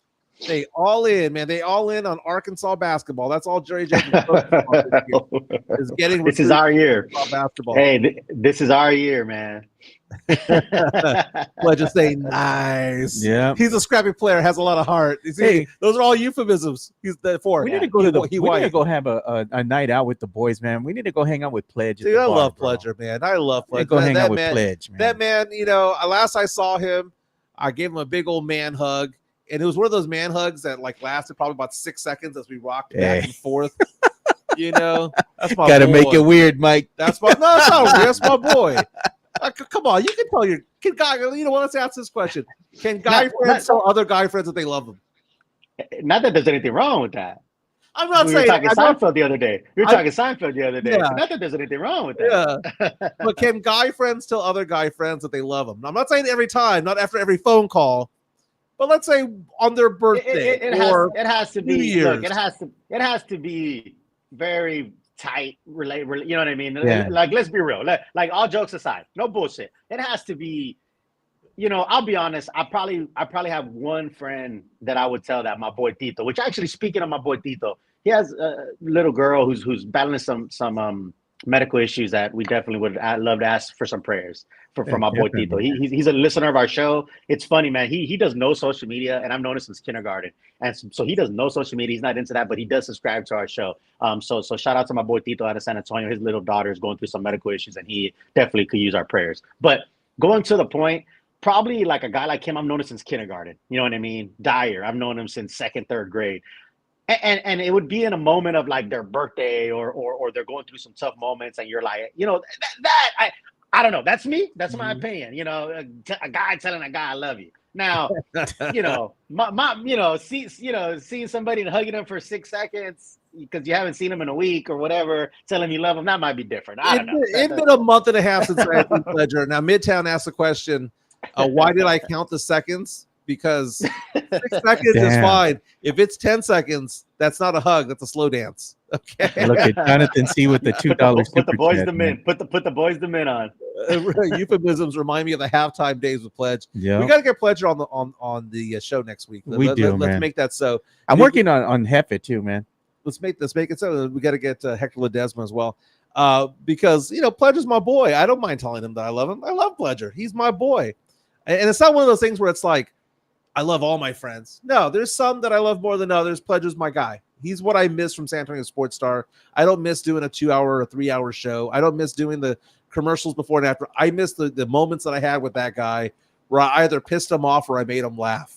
They all in, man. They all in on Arkansas basketball. That's all Jerry Jones is getting. This is our year. Basketball. Hey, this is our year, man. Pledge is saying nice. Yeah, he's a scrappy player, has a lot of heart. Hey, those are all euphemisms. He's the four. We need to go we need to go have a night out with the boys, man. We need to go hang out with Pledge. Dude, I love Pledger, man. I love Pledger. Go hang out with Pledge, man. That man, last I saw him, I gave him a big old man hug. And it was one of those man hugs that lasted probably about 6 seconds as we rocked back and forth. That's my Gotta boy. Make it weird, Mike. That's not weird. That's my boy. Come on, you can tell can guy. You know what? Let's ask this question: can guy friends tell other guy friends that they love them? Not that there's anything wrong with that. I'm not We saying. were talking Seinfeld the other day. Yeah. So not that there's anything wrong with that. Yeah. But can guy friends tell other guy friends that they love them? I'm not saying every time, not after every phone call, but let's say on their birthday It has to be. New Year's. Look, it has to be very tight. Relate. You know what I mean? Yeah. Like, let's be real. Like, all jokes aside, no bullshit. It has to be. You know, I'll be honest. I probably have one friend that I would tell that, my boy Tito. Which actually, speaking of my boy Tito, he has a little girl who's battling some medical issues that we definitely would love to ask for some prayers for my boy Tito. He's a listener of our show. It's funny, man. He does no social media, and I've known him since kindergarten. And so he does no social media. He's not into that, but he does subscribe to our show. So shout out to my boy Tito out of San Antonio. His little daughter is going through some medical issues, and he definitely could use our prayers. But going to the point. Probably like a guy like him, I've known him since kindergarten. You know what I mean? Dyer, I've known him since second, third grade. And it would be in a moment of like their birthday or they're going through some tough moments, and you're like, you know, I don't know. That's me. That's my opinion. You know, a guy telling a guy I love you. Now, you know, seeing somebody and hugging them for 6 seconds because you haven't seen them in a week or whatever, telling you love them, that might be different. I don't know. It's been a month and a half since I had Ledger. Now, Midtown asked the question. Why did I count the seconds? Because 6 seconds is fine. If it's 10 seconds, that's not a hug. That's a slow dance. Okay. Look at Jonathan C with the $2. Put the boys the men. Put the boys the men on. Euphemisms remind me of the halftime days with Pledge. Yeah, we got to get Pledger on the show next week. Let's make that so. I'm working on Hefe too, man. Let's make it so. We got to get Hector Ledesma as well. Because you know Pledger's my boy. I don't mind telling him that I love him. I love Pledger. He's my boy. And it's not one of those things where it's like, I love all my friends. No, there's some that I love more than others. Pledger's my guy. He's what I miss from San Antonio Sports Star. I don't miss doing a 2-hour or 3-hour show. I don't miss doing the commercials before and after. I miss the moments that I had with that guy where I either pissed him off or I made him laugh.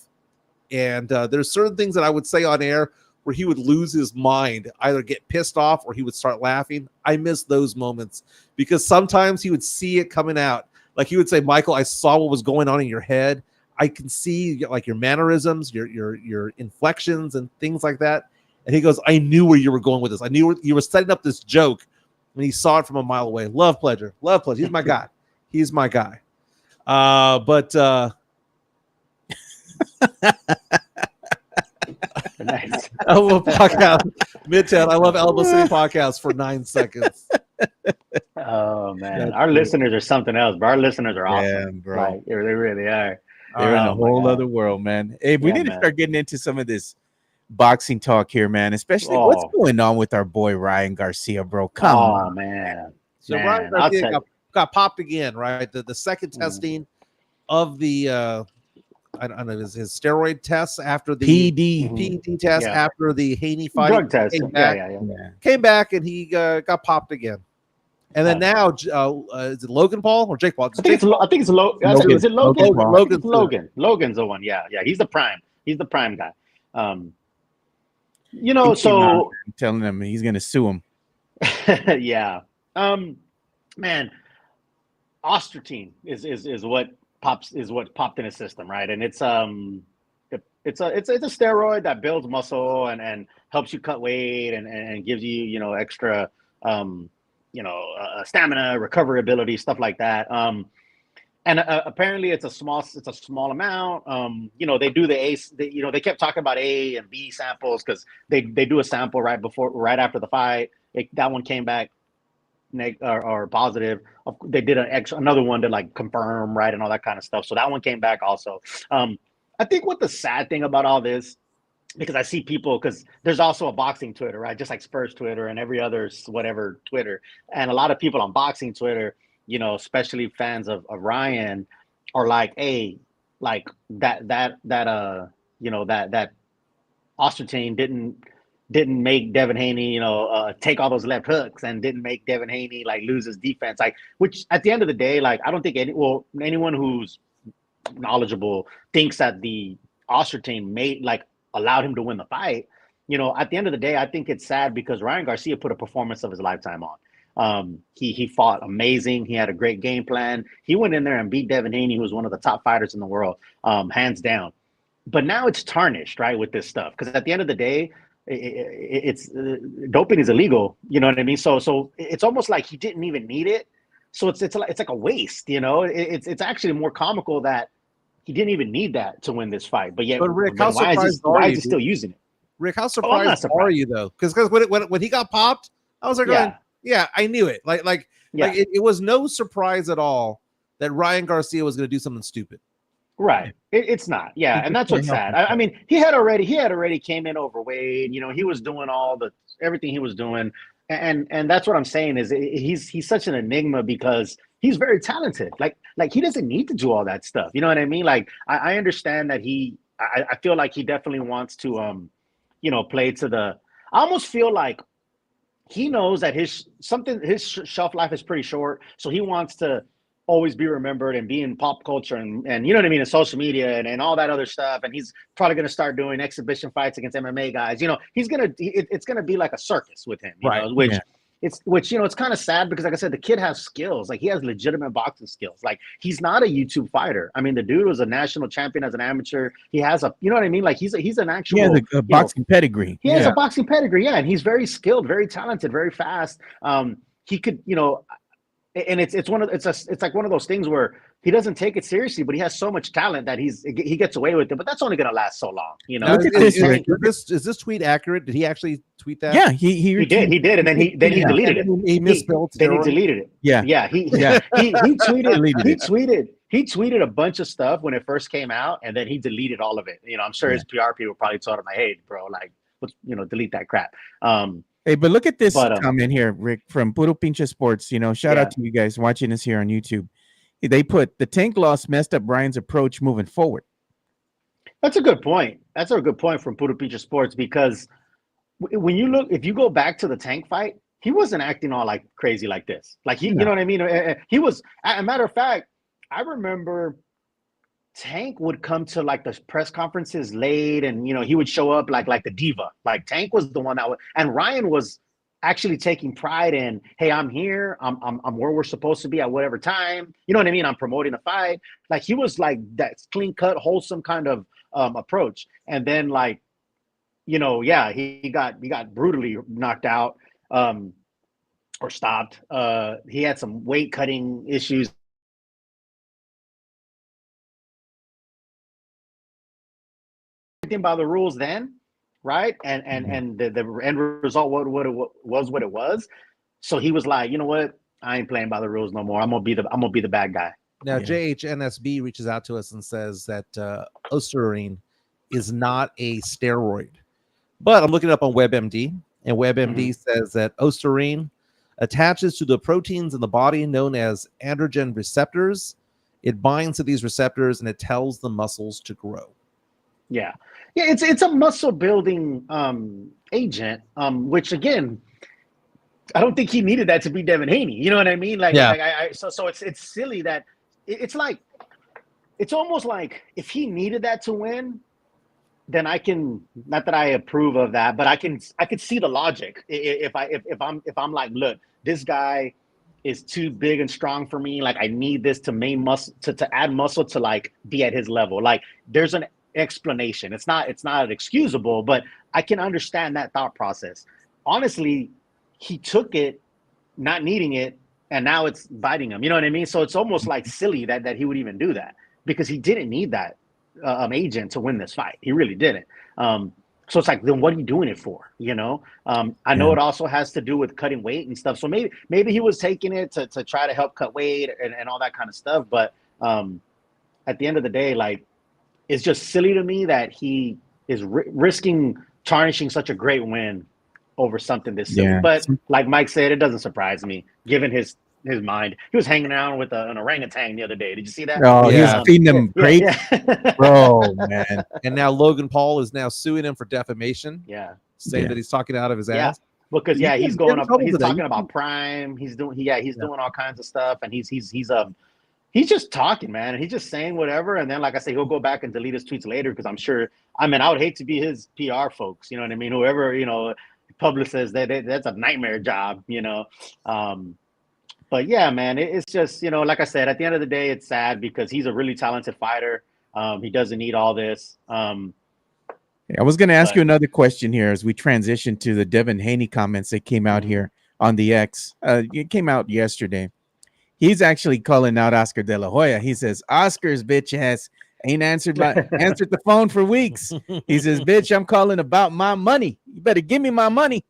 And there's certain things that I would say on air where he would lose his mind, either get pissed off or he would start laughing. I miss those moments because sometimes he would see it coming out. Like he would say, Michael, I saw what was going on in your head. I can see like your mannerisms, your inflections and things like that. And he goes, I knew where you were going with this. I knew you were setting up this joke. And he saw it from a mile away. Love Pledger. He's my guy. He's my guy. But Nice. I love podcast Midtown. I love Alamo City podcast for 9 seconds. Oh man, That's our cool. listeners are something else, bro. Our listeners are awesome, Yeah, bro. Like, they really are. They're in a Oh, my whole God. other world, man. Hey, we Yeah, need to man. start getting into some of this boxing talk here, man. Especially what's going on with our boy Ryan Garcia, bro. Come on. Man. So Man, Ryan I'll Garcia tell got popped again, right? The second testing of the I don't know his steroid tests after the PD test Yeah. after the Haney fight. Drug test. Came back, Yeah. came back and he got popped again. And then now, is it Logan Paul or Jake Paul? I think it's Logan. Is it Logan? Logan's the one. Yeah. He's the prime. He's the prime guy. You know, so I'm telling him he's gonna sue him. yeah. Man, Ostertine is what popped in his system, right? And it's a steroid that builds muscle and helps you cut weight and gives you extra stamina, recovery ability, stuff like that. And apparently it's a small amount. They do the A. They kept talking about A and B samples because they do a sample right after the fight. That one came back or positive. They did another one to like confirm, right, and all that kind of stuff. So that one came back also. I think what the sad thing about all this, because I see people, because there's also a boxing Twitter, right? Just like Spurs Twitter and every other whatever Twitter. And a lot of people on boxing Twitter, especially fans of Ryan, are like, hey, like that Ostertane didn't make Devin Haney, take all those left hooks and didn't make Devin Haney like lose his defense. Like, which at the end of the day, like I don't think anyone who's knowledgeable thinks that the Ostertane allowed him to win the fight. At the end of the day, I think it's sad because Ryan Garcia put a performance of his lifetime on. He fought amazing. He had a great game plan. He went in there and beat Devin Haney, who was one of the top fighters in the world, hands down. But now it's tarnished, right, with this stuff, because at the end of the day, it's doping is illegal. You know what I mean? So it's almost like he didn't even need it. So it's like a waste. You know, it's actually more comical that he didn't even need that to win this fight. But yet, But Rick, how why surprised is are he you, still using it? Rick, how I'm not surprised surprised. are you though? Because when he got popped, I was like, Yeah. yeah, I knew it. Like it was no surprise at all that Ryan Garcia was going to do something stupid. Right. It's not. Yeah. And that's what's sad. I mean, he had already came in overweight. You know, he was doing everything he was doing. And that's what I'm saying is he's such an enigma because he's very talented. Like he doesn't need to do all that stuff. You know what I mean? Like I understand that I feel like he definitely wants to play to the. I almost feel like he knows that his shelf life is pretty short, so he wants to always be remembered and be in pop culture and you know what I mean, in social media and all that other stuff. And he's probably going to start doing exhibition fights against MMA guys. You know, it's going to be like a circus with him, you know, which it's kind of sad because, like I said, the kid has skills. Like he has legitimate boxing skills. Like he's not a YouTube fighter. I mean, the dude was a national champion as an amateur. He has you know what I mean? Like he's an actual. He has a boxing pedigree. He has a boxing pedigree, yeah, and he's very skilled, very talented, very fast. He could, and it's like one of those things where he doesn't take it seriously, but he has so much talent that he gets away with it. But that's only going to last so long, you know. Is this tweet accurate? Did he actually tweet that? Yeah, he did, and then he deleted it. He misspelled. Then he deleted it. He tweeted a bunch of stuff when it first came out, and then he deleted all of it. You know, I'm sure his PR people probably told him, "Hey, bro, like, let's delete that crap." Hey, but look at this comment here, Rick, from Puro Pinche Sports. Shout out to you guys watching us here on YouTube. They put the tank loss messed up Brian's approach moving forward. That's a good point. That's a good point from Puro Pinche Sports, because when if you go back to the tank fight, he wasn't acting all like crazy like this. Like you know what I mean? He was, a matter of fact, I remember Tank would come to like the press conferences late, and he would show up like the diva. Like Tank was the one that and Ryan was actually taking pride in, hey, I'm here, I'm where we're supposed to be at whatever time. You know what I mean? I'm promoting the fight. Like he was like that clean cut, wholesome kind of approach. And then he got brutally knocked out or stopped. He had some weight cutting issues. By the rules then, right? And the end result what it was. So he was like, you know what? I ain't playing by the rules no more. I'm gonna be the bad guy. Now JHNSB reaches out to us and says that Osterine is not a steroid, but I'm looking it up on WebMD, and WebMD says that Osterine attaches to the proteins in the body known as androgen receptors. It binds to these receptors and it tells the muscles to grow. Yeah, it's a muscle building agent, which again, I don't think he needed that to be Devin Haney. You know what I mean? So it's silly that it's almost like if he needed that to win, then not that I approve of that, but I could see the logic. If I'm like, look, this guy is too big and strong for me. Like I need this to to add muscle to like be at his level. Like there's an explanation. It's not excusable, but I can understand that thought process. Honestly, he took it not needing it, and now it's biting him. You know what I mean? So it's almost like silly that he would even do that, because he didn't need that agent to win this fight. He really didn't. So it's like, then what are you doing it for? I know it also has to do with cutting weight and stuff. So maybe he was taking it to try to help cut weight and all that kind of stuff. But at the end of the day, like, it's just silly to me that he is risking tarnishing such a great win over something this silly. But like Mike said, it doesn't surprise me given his mind. He was hanging around with an orangutan the other day. Did you see that? Oh, he was feeding them grapes. Bro, man. And now Logan Paul is now suing him for defamation. Yeah. Saying that he's talking out of his ass. Because he's going up. He's talking about Prime. He's doing doing all kinds of stuff, and he's just talking, man. And he's just saying whatever. And then, like I say, he'll go back and delete his tweets later, because I would hate to be his PR folks. You know what I mean? Whoever, publicists. That's a nightmare job, you know. But yeah, man, it's just, you know, like I said, at the end of the day, it's sad because he's a really talented fighter. He doesn't need all this. I was going to ask But- you another question here as we transition to the Devin Haney comments that came out here on the X. It came out yesterday. He's actually calling out Oscar De La Hoya. He says, Oscar's bitch ass ain't answered the phone for weeks. He says, bitch, I'm calling about my money. You better give me my money.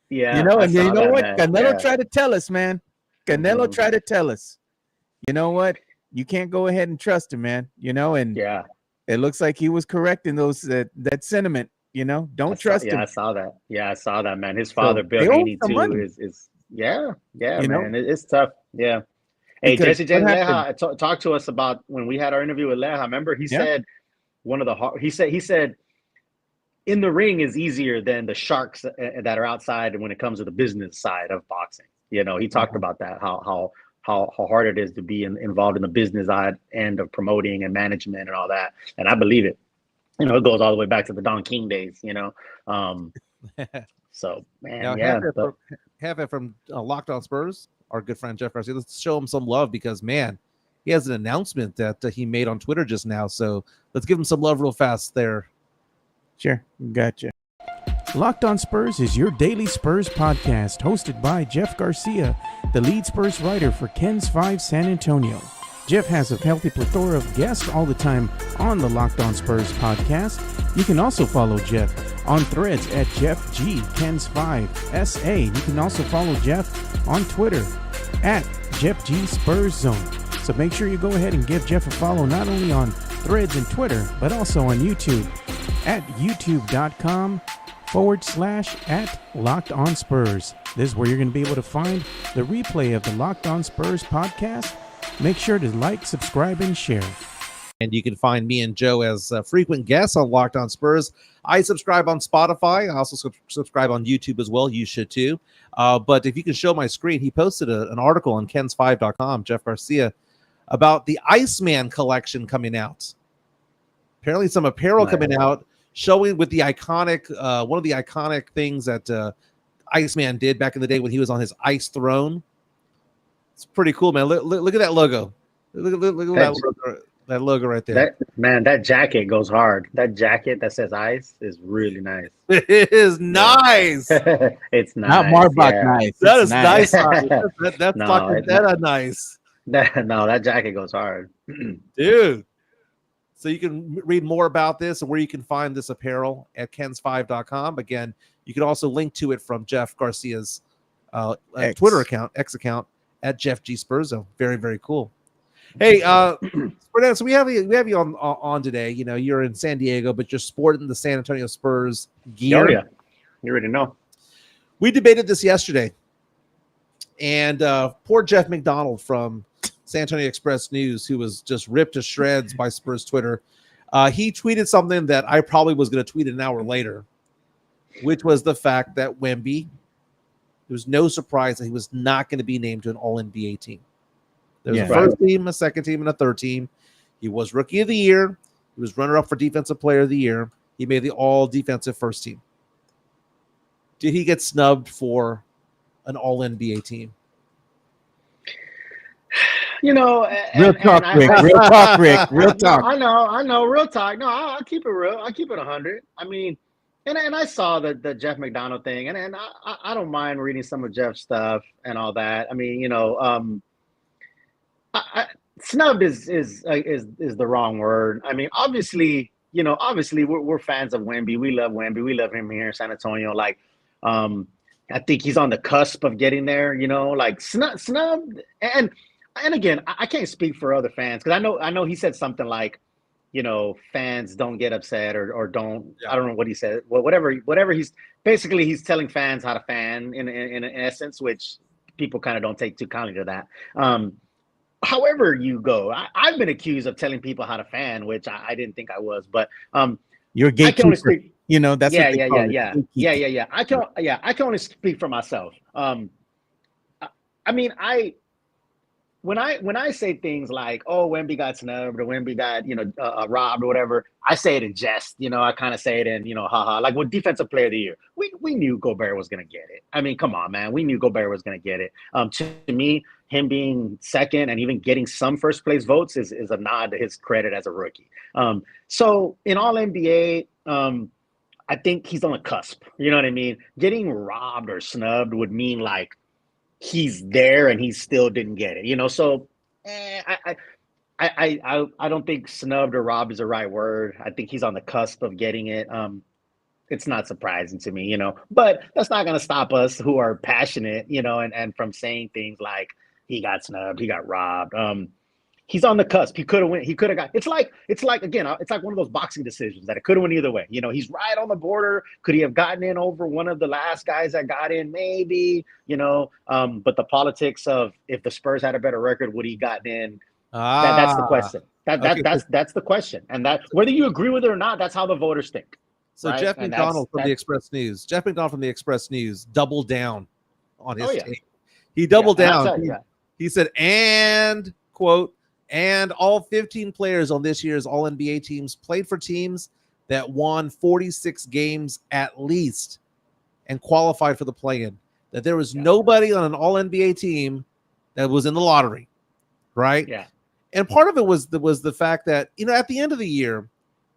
Yeah, You know, I and you saw know that, what? man. Canelo Yeah. tried to tell us, man. Canelo tried to tell us, you know what? You can't go ahead and trust him, man. You know, and Yeah, it looks like he was correct in those that sentiment. You know, don't trust him. I saw that. Yeah, I saw that, man. His So, father, Bill they owe Haney, some too, money. is yeah, You know? man. It's tough. Yeah. Hey, Because Jesse James what happened- Leja talked to us about when we had our interview with Leja. Remember, he Yeah. said one of the he said in the ring is easier than the sharks that are outside when it comes to the business side of boxing. You know, he talked about that, how hard it is to be involved in the business end of promoting and management and all that. And I believe it. You know, it goes all the way back to the Don King days, you know. So, man, Now, yeah. have it from Locked On Spurs, our good friend Jeff Garcia. Let's show him some love because, man, he has an announcement that he made on Twitter just now. So let's give him some love real fast there. Sure, gotcha. Locked On Spurs is your daily Spurs podcast, hosted by Jeff Garcia, the lead Spurs writer for Ken's 5 San Antonio. Jeff has a healthy plethora of guests all the time on the Locked On Spurs podcast. You can also follow Jeff on threads at Jeff G Ken's 5 SA. You can also follow Jeff on Twitter at Jeff G Spurs Zone. So make sure you go ahead and give Jeff a follow not only on threads and Twitter, but also on YouTube at youtube.com/@LockedOnSpurs. This is where you're going to be able to find the replay of the Locked On Spurs podcast. Make sure to like, subscribe, and share. And you can find me and Joe as frequent guests on Locked On Spurs. I subscribe on Spotify. I also subscribe on YouTube as well. You should too. But if you can show my screen, he posted an article on Kens5.com, Jeff Garcia, about the Iceman collection coming out. Apparently some apparel coming out showing with the iconic, one of the iconic things that Iceman did back in the day when he was on his ice throne. It's pretty cool, man. Look at that logo. Look at that logo right there. That jacket goes hard. That jacket that says ice is really nice. It is nice. It's nice. Not Marbach nice. That It's is nice. That's No, fucking it's that nice. That jacket goes hard. Dude. So you can read more about this and where you can find this apparel at kens5.com. Again, you can also link to it from Jeff Garcia's Twitter account, X account, at Jeff G Spurzo. Very, very cool. Hey, so we have you on today. You know, you're in San Diego, but you're sporting the San Antonio Spurs gear. Oh, yeah. You already know. We debated this yesterday. And poor Jeff McDonald from San Antonio Express News, who was just ripped to shreds by Spurs Twitter, he tweeted something that I probably was going to tweet an hour later, which was the fact that Wemby, there was no surprise that he was not going to be named to an All-NBA team. There's a first team, a second team, and a third team. He was Rookie of the Year. He was runner-up for Defensive Player of the Year. He made the All-Defensive first team. Did he get snubbed for an All-NBA team? You know, Real talk, Rick. Real talk. I know. Real talk. No, I'll keep it real. I'll keep it 100. I mean, and I saw the Jeff McDonald thing, and I don't mind reading some of Jeff's stuff and all that. I mean, you know, snubbed is the wrong word. I mean, obviously, we're fans of Wemby. We love Wemby. We love him here in San Antonio. Like, I think he's on the cusp of getting there. You know, like snubbed. And again, I can't speak for other fans because I know he said something like, you know, fans don't get upset or don't. Yeah. I don't know what he said. Well, whatever he's telling fans how to fan in essence, which people kind of don't take too kindly to that. However you go, I've been accused of telling people how to fan, which I didn't think I was, but you're a gatekeeper. You know, that's yeah. I can only speak for myself. I mean, when I say things like, "Oh, Wemby got snubbed," or "Wemby got robbed," or whatever, I say it in jest. I kind of say it in haha. Like with Defensive Player of the Year, we knew Gobert was gonna get it. I mean, come on, man, we knew Gobert was gonna get it. To me, him being second and even getting some first place votes is a nod to his credit as a rookie. So in All NBA, I think he's on the cusp. You know what I mean? Getting robbed or snubbed would mean like he's there and he still didn't get it. So I don't think snubbed or robbed is the right word. I think he's on the cusp of getting it. It's not surprising to me, but that's not going to stop us who are passionate, and from saying things like he got snubbed, he got robbed. He's on the cusp. He could have went. He could have got. It's like again. It's like one of those boxing decisions that it could have went either way. He's right on the border. Could he have gotten in over one of the last guys that got in? Maybe. But the politics of if the Spurs had a better record, would he gotten in? That's the question. That's the question. And that whether you agree with it or not, that's how the voters think. So right? Jeff McDonald from the Express News. Jeff McDonald from the Express News doubled down on his take. He doubled down. He said, and quote, and all 15 players on this year's All-NBA teams played for teams that won 46 games at least and qualified for the play-in. That there was nobody on an All-NBA team that was in the lottery, right? Yeah. And part of it was the fact that, at the end of the year,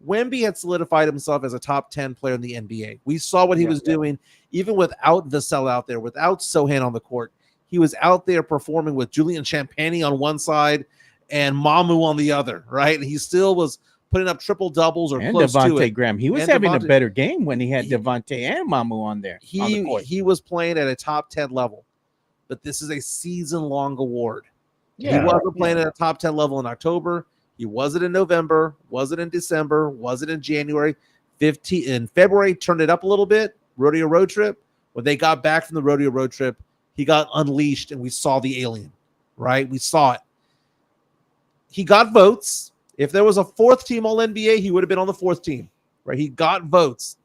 Wemby had solidified himself as a top 10 player in the NBA. We saw what he was doing, even without Vassell out there, without Sohan on the court. He was out there performing with Julian Champagnie on one side and Mamu on the other, right? And he still was putting up triple doubles or close to it. Devontae Graham, he was having a better game when he had Devontae and Mamu on there. He was playing at a top 10 level, but this is a season-long award. He wasn't playing at a top 10 level in October. He wasn't in November, wasn't in December, wasn't in January. In February, turned it up a little bit. Rodeo road trip. When they got back from the rodeo road trip, he got unleashed, and we saw the alien, right? We saw it. He got votes. If there was a fourth team All-NBA, he would have been on the fourth team, right? He got votes,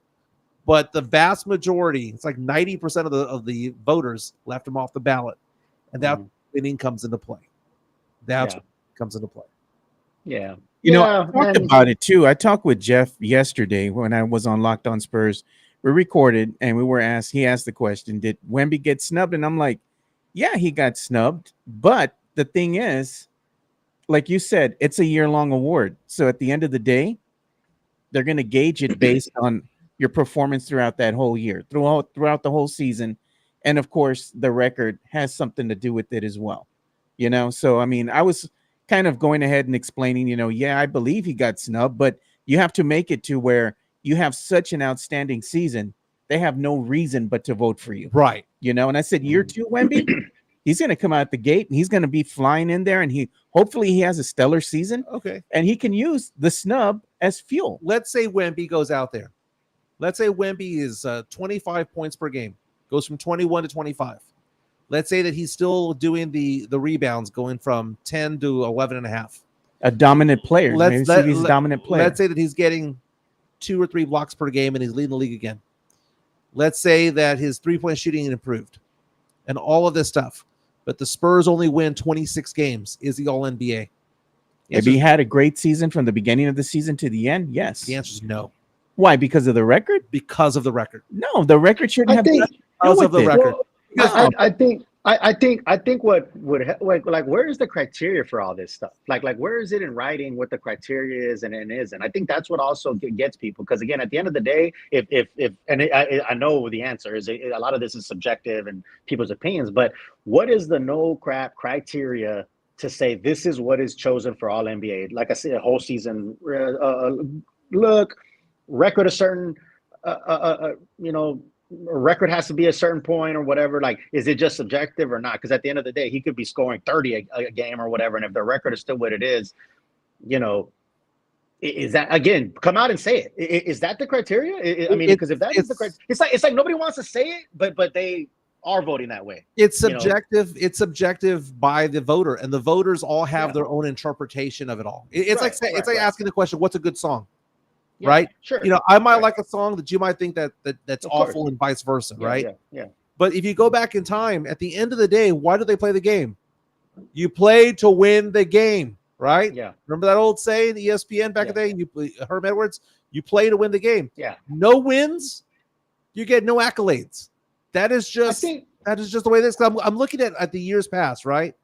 but the vast majority, it's like 90% of the voters left him off the ballot, and that winning comes into play. That's what comes into play. Yeah. I talked about it too. I talked with Jeff yesterday when I was on Locked On Spurs. We recorded and he asked the question, did Wemby get snubbed? And I'm like, yeah, he got snubbed. But the thing is, like you said, it's a year-long award. So at the end of the day, they're going to gauge it based on your performance throughout that whole year, throughout the whole season. And of course, the record has something to do with it as well. So I mean, I was kind of going ahead and explaining, I believe he got snubbed, but you have to make it to where you have such an outstanding season, they have no reason but to vote for you. Right. And I said, year two, Wemby, he's going to come out the gate and he's going to be flying in there, and hopefully he has a stellar season. Okay. And he can use the snub as fuel. Let's say Wemby goes out there. Let's say Wemby is 25 points per game, goes from 21 to 25. Let's say that he's still doing the rebounds, going from 10 to 11 and a half. A dominant player. He's a dominant player. Let's say that he's getting 2 or 3 blocks per game and he's leading the league again. Let's say that his three-point shooting improved and all of this stuff, but the Spurs only win 26 games. Is he All-NBA? If he had a great season from the beginning of the season to the end, yes. The answer is no. Why? Because of the record? Because of the record. No, the record shouldn't have been because of the record. I think what would like where is the criteria for all this stuff? Like where is it in writing what the criteria is and isn't? I think that's what also gets people, because again, at the end of the day, I know the answer is a lot of this is subjective and people's opinions, but what is the no crap criteria to say this is what is chosen for All NBA? Like I said, a whole season record a certain record has to be a certain point or whatever. Like, is it just subjective or not? Because at the end of the day, he could be scoring 30 a game or whatever, and if the record is still what it is, is that, again, come out and say it. Is that the criteria? I mean, because if that is the criteria, it's like nobody wants to say it, but they are voting that way. It's subjective. It's subjective by the voter, and the voters all have their own interpretation of it all. It's like asking the question, "What's a good song?" Yeah, right? Sure. I might like a song that you might think that's awful, and vice versa, right? Yeah. But if you go back in time, at the end of the day, why do they play the game? You play to win the game, right? Yeah. Remember that old saying, ESPN back in the day? Herm Edwards, you play to win the game. Yeah. No wins, you get no accolades. That is just the way it is. I'm looking at the years past, right?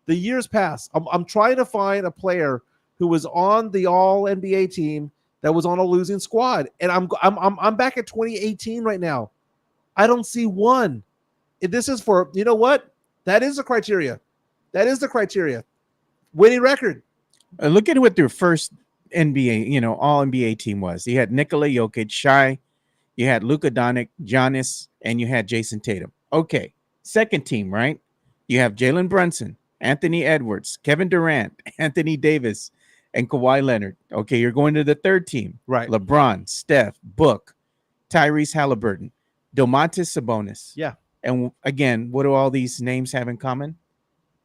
The years past. I'm trying to find a player who was on the All NBA team that was on a losing squad, and I'm back at 2018 right now. I don't see one. This is for, you know what? That is the criteria. That is the criteria. Winning record. Look at what their first NBA, all NBA team was. You had Nikola Jokic, Shai, you had Luka Doncic, Giannis, and you had Jason Tatum. Okay. Second team, right? You have Jalen Brunson, Anthony Edwards, Kevin Durant, Anthony Davis, and Kawhi Leonard. Okay, you're going to the third team. Right. LeBron, Steph, Book, Tyrese Halliburton, Domantas Sabonis. Yeah. And again, what do all these names have in common?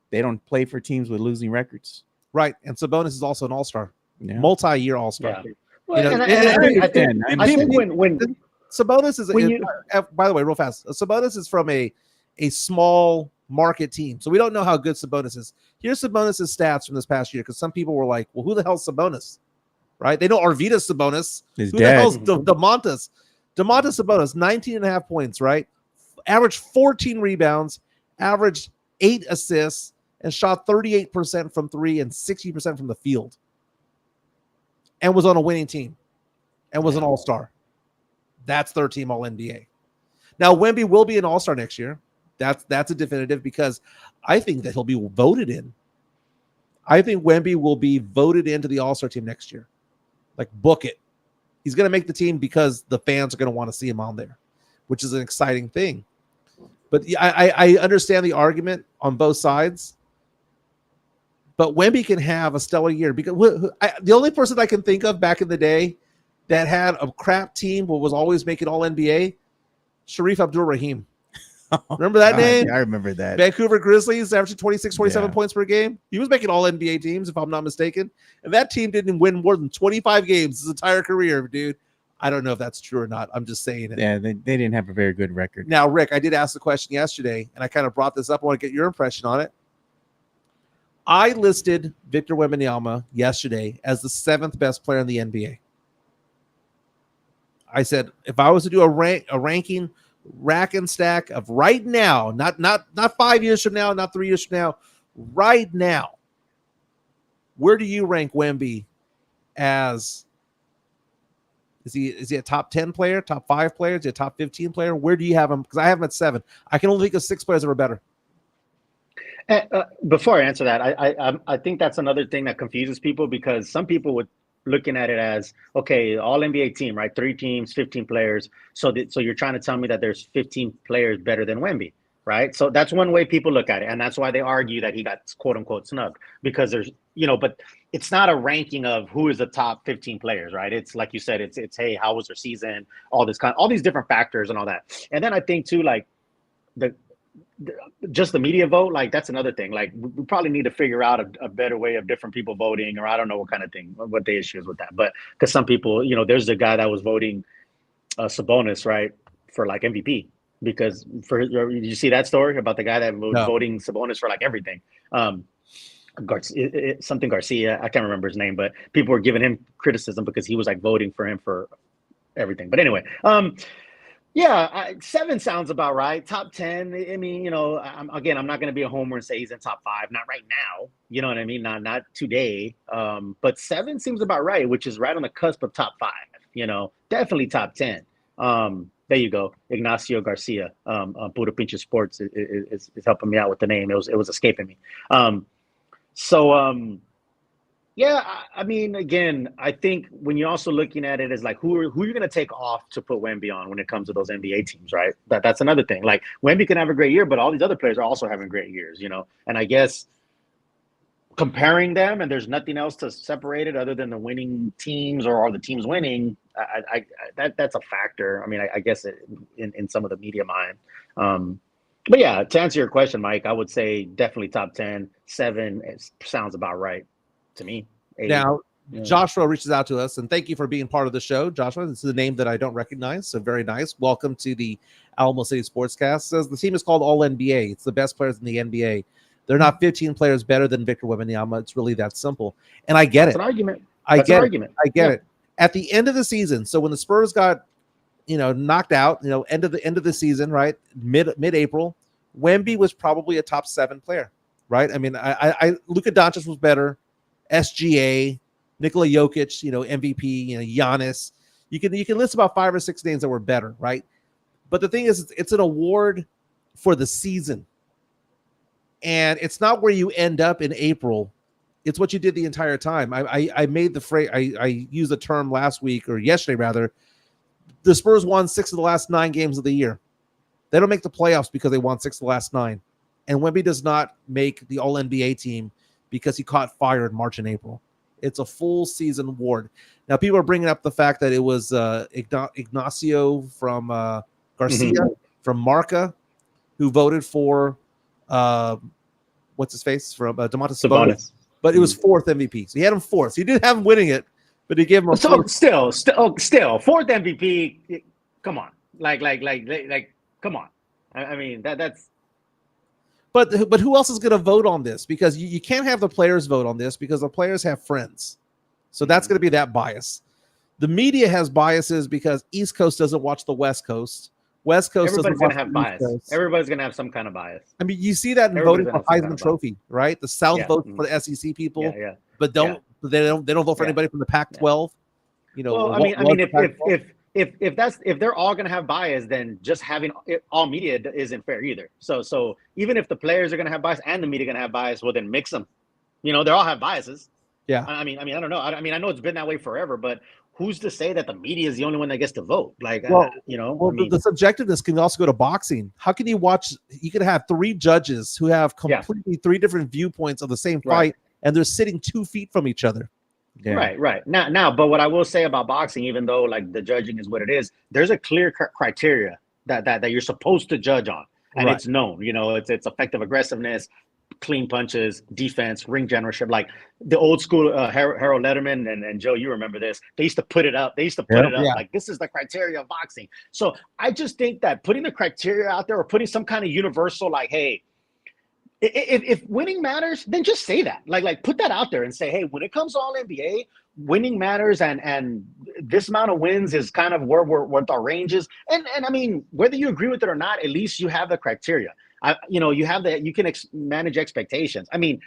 They don't play for teams with losing records. Right. And Sabonis is also an all-star. Yeah. Multi-year all-star. Yeah. Well, I think when Sabonis is, by the way, real fast, Sabonis is from a small market team. So we don't know how good Sabonis is. Here's Sabonis' stats from this past year, because some people were like, well, who the hell's Sabonis? Right? They know Arvydas Sabonis. His who dad. the hell's Domantas? Domantas Sabonis, 19.5 points, right? Averaged 14 rebounds, averaged 8 assists, and shot 38% from three and 60% from the field. And was on a winning team. And was an all-star. That's their team All-NBA. Now, Wemby will be an all-star next year. That's a definitive, because I think that he'll be voted in. I think Wemby will be voted into the all-star team next year. Like, book it. He's going to make the team because the fans are going to want to see him on there, which is an exciting thing. But I understand the argument on both sides. But Wemby can have a stellar year, because the only person I can think of back in the day that had a crap team but was always making All-NBA, Sharif Abdul-Rahim. Remember that name? I remember that. Vancouver Grizzlies, averaging 26, 27 points per game. He was making All-NBA teams, if I'm not mistaken. And that team didn't win more than 25 games his entire career, dude. I don't know if that's true or not. I'm just saying it. Yeah, they didn't have a very good record. Now, Rick, I did ask the question yesterday, and I kind of brought this up. I want to get your impression on it. I listed Victor Wembanyama yesterday as the 7th best player in the NBA. I said, if I was to do a ranking, rack and stack of right now, not 5 years from now, not 3 years from now, right now, where do you rank Wemby as? Is he a top 10 player, top 5 player, is he a top 15 player? Where do you have him? Because I have him at 7. I can only think of 6 players that are better. Before I answer that, I think that's another thing that confuses people, because some people would looking at it as, okay, all NBA team, right? 3 teams, 15 players. So you're trying to tell me that there's 15 players better than Wemby, right? So that's one way people look at it. And that's why they argue that he got quote unquote snubbed, because there's, but it's not a ranking of who is the top 15 players, right? It's like you said, it's hey, how was their season? All these different factors and all that. And then I think too, like just the media vote, like that's another thing. Like we probably need to figure out a better way of different people voting, or I don't know what kind of thing, what the issue is with that. But because some people, there's the guy that was voting Sabonis, right, for like MVP, because did you see that story about the guy that was voting Sabonis for like everything? Something Garcia, I can't remember his name, but people were giving him criticism because he was like voting for him for everything. But anyway, yeah, 7 sounds about right. Top 10. I mean, I'm not going to be a homer and say he's in top 5. Not right now. You know what I mean? Not today. But 7 seems about right, which is right on the cusp of top 5. Definitely top 10. There you go. Ignacio Garcia, Buddha Pinches Sports is helping me out with the name. It was escaping me. Yeah, I mean, again, I think when you're also looking at it as like who are you going to take off to put Wemby on when it comes to those NBA teams, right? That's another thing. Like Wemby can have a great year, but all these other players are also having great years, And I guess comparing them, and there's nothing else to separate it other than the winning teams or the teams winning. That's a factor. I mean, I guess in some of the media mind. But yeah, to answer your question, Mike, I would say definitely top 10. 7 sounds about right to me. 8. Now, Joshua reaches out to us, and thank you for being part of the show. Joshua, this is a name that I don't recognize, so very nice. Welcome to the Alamo City Sportscast. Says the team is called All NBA. It's the best players in the NBA. They're not 15 players better than Victor Wembanyama. It's really that simple. And I get That's it. an argument. I That's get an it. argument. I get Yeah. it. At the end of the season, so when the Spurs got, knocked out, end of the season, right? Mid-April, Wemby was probably a top 7 player, right? I mean, I Luka Doncic was better, SGA, Nikola Jokic, MVP, Giannis. You can list about 5 or 6 names that were better, right? But the thing is, it's an award for the season. And it's not where you end up in April. It's what you did the entire time. I made the phrase, I used the term last week, or yesterday rather. The Spurs won 6 of the last 9 games of the year. They don't make the playoffs because they won 6 of the last 9. And Wemby does not make the All-NBA team because he caught fire in March and April. It's a full season award. Now, people are bringing up the fact that it was Ignacio from Garcia, from Marca, who voted for what's his face from Domantas Sabonis. But it was 4th MVP. So he had him 4th. So he did have him winning it, but he gave him a still 4th MVP. Come on, like, come on. I mean that's. But who else is going to vote on this? Because you can't have the players vote on this because the players have friends. So that's going to be that bias. The media has biases because East Coast doesn't watch the West Coast. West Coast everybody's doesn't going to have watch bias. Everybody's going to have some kind of bias. I mean, you see that in voting for Heisman Trophy, right? The South votes for the SEC people, but they don't vote for anybody from the Pac-12. Well, I mean, if they're all going to have bias, then just having all media isn't fair either. So even if the players are going to have bias and the media are going to have bias, well, then mix them. They all have biases. Yeah. I mean, I don't know. I know it's been that way forever, but who's to say that the media is the only one that gets to vote? Like, the subjectiveness can also go to boxing. How can you watch? You could have 3 judges who have completely 3 different viewpoints of the same fight, and they're sitting 2 feet from each other. Yeah. Right. Now, but what I will say about boxing, even though like the judging is what it is, there's a clear criteria that you're supposed to judge on, and it's known. It's effective aggressiveness, clean punches, defense, ring generalship. Like the old school Harold Letterman and Joe, you remember this. They used to put it up. Like this is the criteria of boxing. So I just think that putting the criteria out there or putting some kind of universal, like, hey, if winning matters, then just say that. Like put that out there and say, hey, when it comes to all NBA, winning matters, and this amount of wins is kind of what our range is. And I mean, whether you agree with it or not, at least you have the criteria. You have that. You can manage expectations. I mean,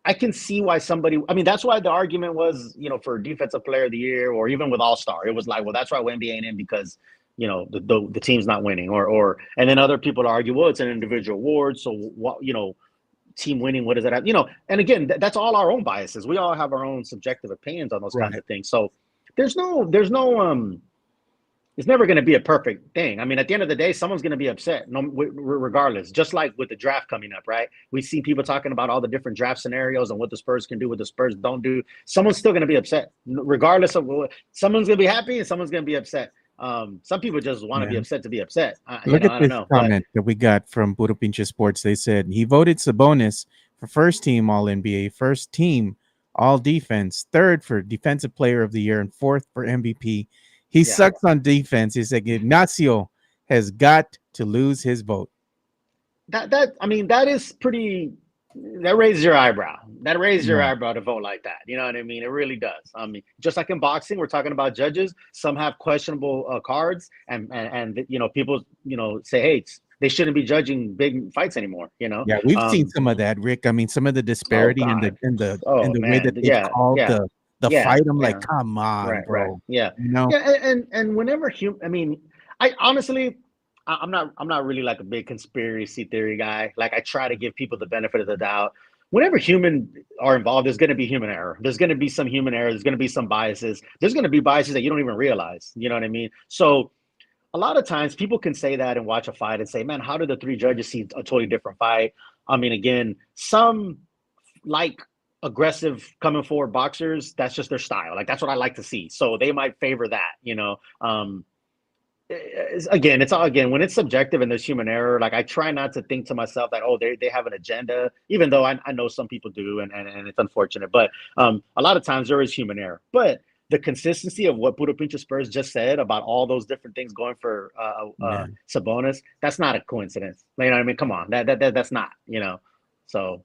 I can see why somebody. I mean, that's why the argument was, for Defensive Player of the Year or even with All-Star, it was like, well, that's why Wemby ain't in because the team's not winning, or and then other people argue, well, it's an individual award, so what, team winning, what does that have? And again, that's all our own biases. We all have our own subjective opinions on those kinds of things. So there's no it's never going to be a perfect thing. I mean, at the end of the day, someone's going to be upset, regardless. Just like with the draft coming up, right? We see people talking about all the different draft scenarios and what the Spurs can do, what the Spurs don't do. Someone's still going to be upset, regardless of someone's going to be happy and someone's going to be upset. Some people just want to be upset to be upset. Look at this comment that we got from Puro Pinche Sports. They said he voted Sabonis for first team All NBA, first team All Defense, third for Defensive Player of the Year, and 4th for MVP. He sucks on defense. He said Ignacio has got to lose his vote. That is pretty. That raises your eyebrow. That raises your eyebrow to vote like that. You know what I mean? It really does. I mean, just like in boxing, we're talking about judges. Some have questionable cards, and people say, hey, they shouldn't be judging big fights anymore. Yeah, we've seen some of that, Rick. I mean, some of the disparity in the way that they called the fight. I'm like, come on, bro. Right. Yeah. And whenever I honestly. I'm not really like a big conspiracy theory guy. Like I try to give people the benefit of the doubt. Whenever humans are involved, there's going to be human error. There's going to be some human error. There's going to be some biases. There's going to be biases that you don't even realize. You know what I mean? So a lot of times people can say that and watch a fight and say, man, how did the 3 judges see a totally different fight? I mean, again, some like aggressive coming forward boxers. That's just their style. Like that's what I like to see. So they might favor that, Again, when it's subjective and there's human error, like I try not to think to myself that, they have an agenda, even though I know some people do, and it's unfortunate, but a lot of times there is human error. But the consistency of what Puro Pinche Spurs just said about all those different things going for Sabonis, that's not a coincidence. You know what I mean? Come on, that's not, so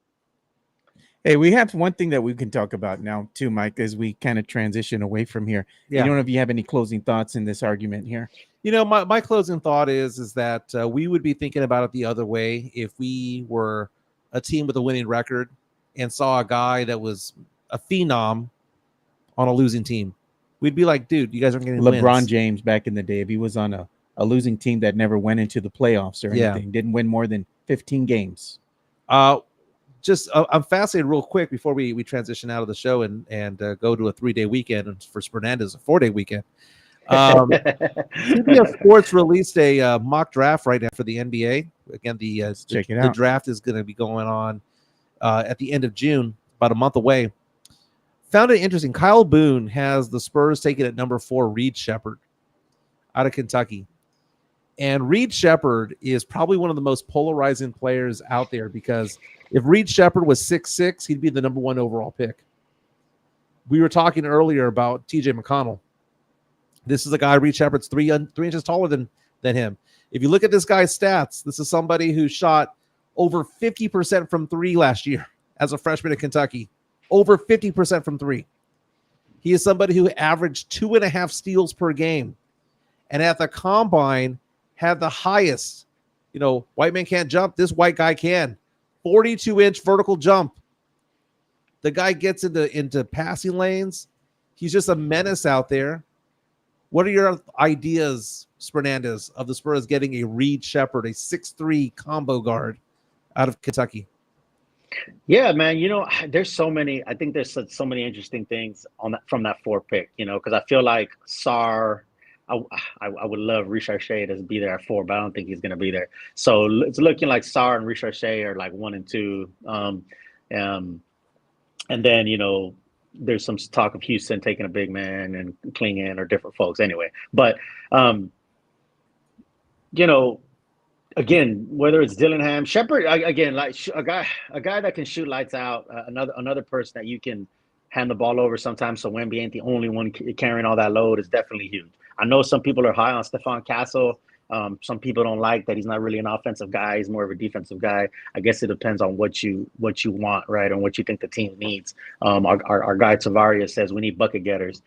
Hey, we have one thing that we can talk about now too, Mike, as we kind of transition away from here. Yeah. I don't know if you have any closing thoughts in this argument here. You know, my closing thought is that we would be thinking about it the other way if we were a team with a winning record and saw a guy that was a phenom on a losing team. We'd be like, dude, you guys aren't getting LeBron wins. James back in the day, if he was on a losing team that never went into the playoffs or Yeah. anything, didn't win more than 15 games. I'm fascinated real quick before we transition out of the show and go to a 3-day weekend, and for Fernandez a 4-day weekend. CBS Sports released a mock draft right now for the NBA. Again, Check it the out. draft is going to be going on at the end of June, about a month away. Found it interesting. Kyle Boone has the Spurs taking at number 4 Reed Shepherd out of Kentucky. And Reed Shepherd is probably one of the most polarizing players out there, because if Reed Shepherd was 6'6", he'd be the number 1 overall pick. We were talking earlier about TJ McConnell. This is a guy, Reed Shepherd's 3 inches taller than him. If you look at this guy's stats, this is somebody who shot over 50% from 3 last year as a freshman at Kentucky. Over 50% from 3. He is somebody who averaged 2.5 steals per game. And at the combine, had the highest, white man can't jump. This white guy can. 42-inch vertical jump. The guy gets into passing lanes. He's just a menace out there. What are your ideas, Fernandez, of the Spurs getting a Reed Shepherd, a 6'3" combo guard out of Kentucky? Yeah, man. There's so many. I think there's so many interesting things from that 4 pick. Because I feel like Sarr. I would love Recherche to be there at 4, but I don't think he's going to be there. So it's looking like Sarr and Recherche are like 1 and 2. And then, there's some talk of Houston taking a big man and Klingon or different folks anyway. But, again, whether it's Dillingham, Shepherd, again, like a guy that can shoot lights out, another person that you can hand the ball over sometimes, so Wemby ain't the only one carrying all that load, is definitely huge. I know some people are high on Stephon Castle. Some people don't like that he's not really an offensive guy. He's more of a defensive guy. I guess it depends on what you want, right, and what you think the team needs. Our guy Tavares says we need bucket getters.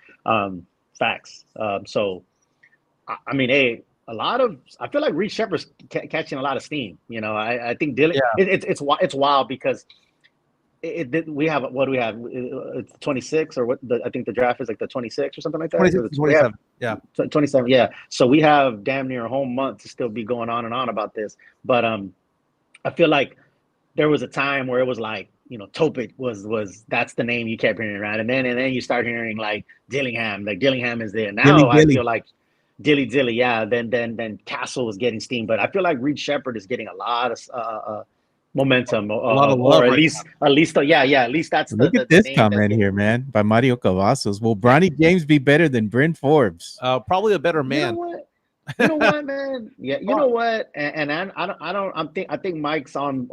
Facts. So, I mean, hey, I feel like Reed Shepherd's catching a lot of steam. I think Dylan. Yeah. It's wild because. We have, what do we have? It's 26 or what? I think the draft is like the 26 or something like that. 27. Yeah. 27. Yeah. So we have damn near a whole month to still be going on and on about this. But I feel like there was a time where it was like, Topic was that's the name you kept hearing around, and then you start hearing like Dillingham. Like Dillingham is there now. I feel like Dilly. Yeah. Then Castle was getting steam, but I feel like Reed Shepherd is getting a lot of momentum, a lot of love, or at least at least that's look at this comment here, man, by Mario Cavazos. Will Bronny James be better than Bryn Forbes? Probably a better man. You know what, man? Yeah, you know what? And I think Mike's on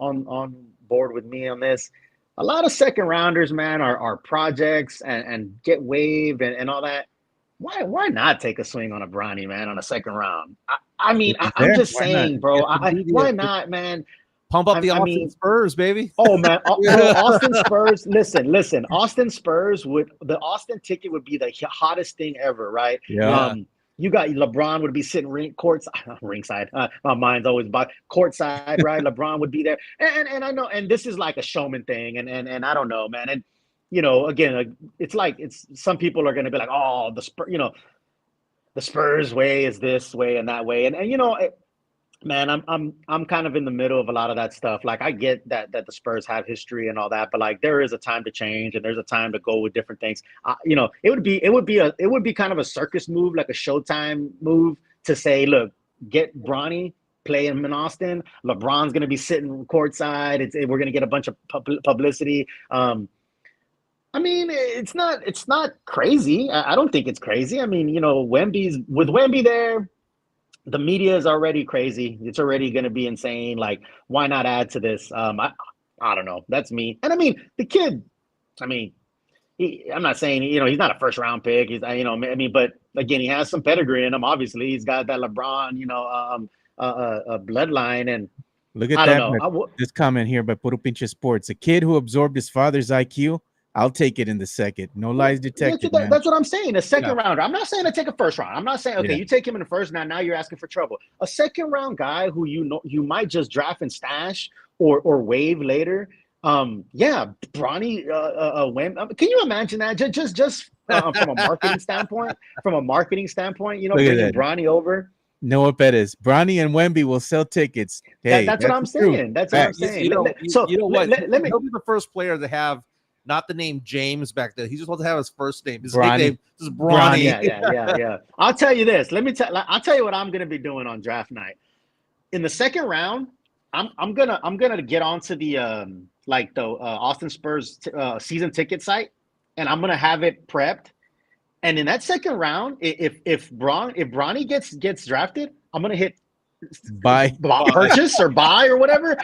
board with me on this. A lot of second rounders, man, are projects and get waived and all that. Why not take a swing on a Bronny, man, on a second round? I'm just saying, bro. Why not, man? Pump up the Austin Spurs, baby. Oh, man. Austin Spurs. Listen. Austin Spurs the Austin ticket would be the hottest thing ever, right? Yeah. You got LeBron would be sitting ringside. My mind's always about courtside, right? LeBron would be there. And I know, and this is like a showman thing. And I don't know, man. And, again, it's some people are going to be like, oh, the Spurs way is this way and that way. And man, I'm kind of in the middle of a lot of that stuff. Like, I get that the Spurs have history and all that, but like there is a time to change and there's a time to go with different things. It would be kind of a circus move, like a Showtime move, to say, look, get Bronny, play him in Austin. LeBron's gonna be sitting courtside. We're gonna get a bunch of publicity. I mean, it's not crazy. I don't think it's crazy. I mean, with Wemby there. The media is already crazy. It's already going to be insane. Like, why not add to this? I don't know. That's me. And I mean, the kid, I'm not saying, he's not a first round pick. He's, but again, he has some pedigree in him. Obviously, he's got that LeBron, bloodline. And Look at I don't that. know. This comment here by Puro Pinche Sports. A kid who absorbed his father's IQ. I'll take it in the second. No lies detected, man. That's what I'm saying. A second rounder. I'm not saying to take a first round. I'm not saying, okay, Yeah. you take him in the first. Now you're asking for trouble. A second round guy who you might just draft and stash or waive later. Yeah, Bronny can you imagine that? Just from a marketing standpoint, bringing Bronny over. Noah Bettis, Bronny and Wemby will sell tickets. Hey, that's what I'm saying. That's what I'm saying. You know what? Let me. He'll be the first player to have not the name James back then. He just wants to have his first name. His Bronny. nickname is Bronny. Yeah. I'll tell you this. I'll tell you what I'm gonna be doing on draft night. In the second round, I'm gonna get onto the Austin Spurs season ticket site, and I'm gonna have it prepped. And in that second round, if Bronny gets drafted, I'm gonna hit purchase or buy or whatever,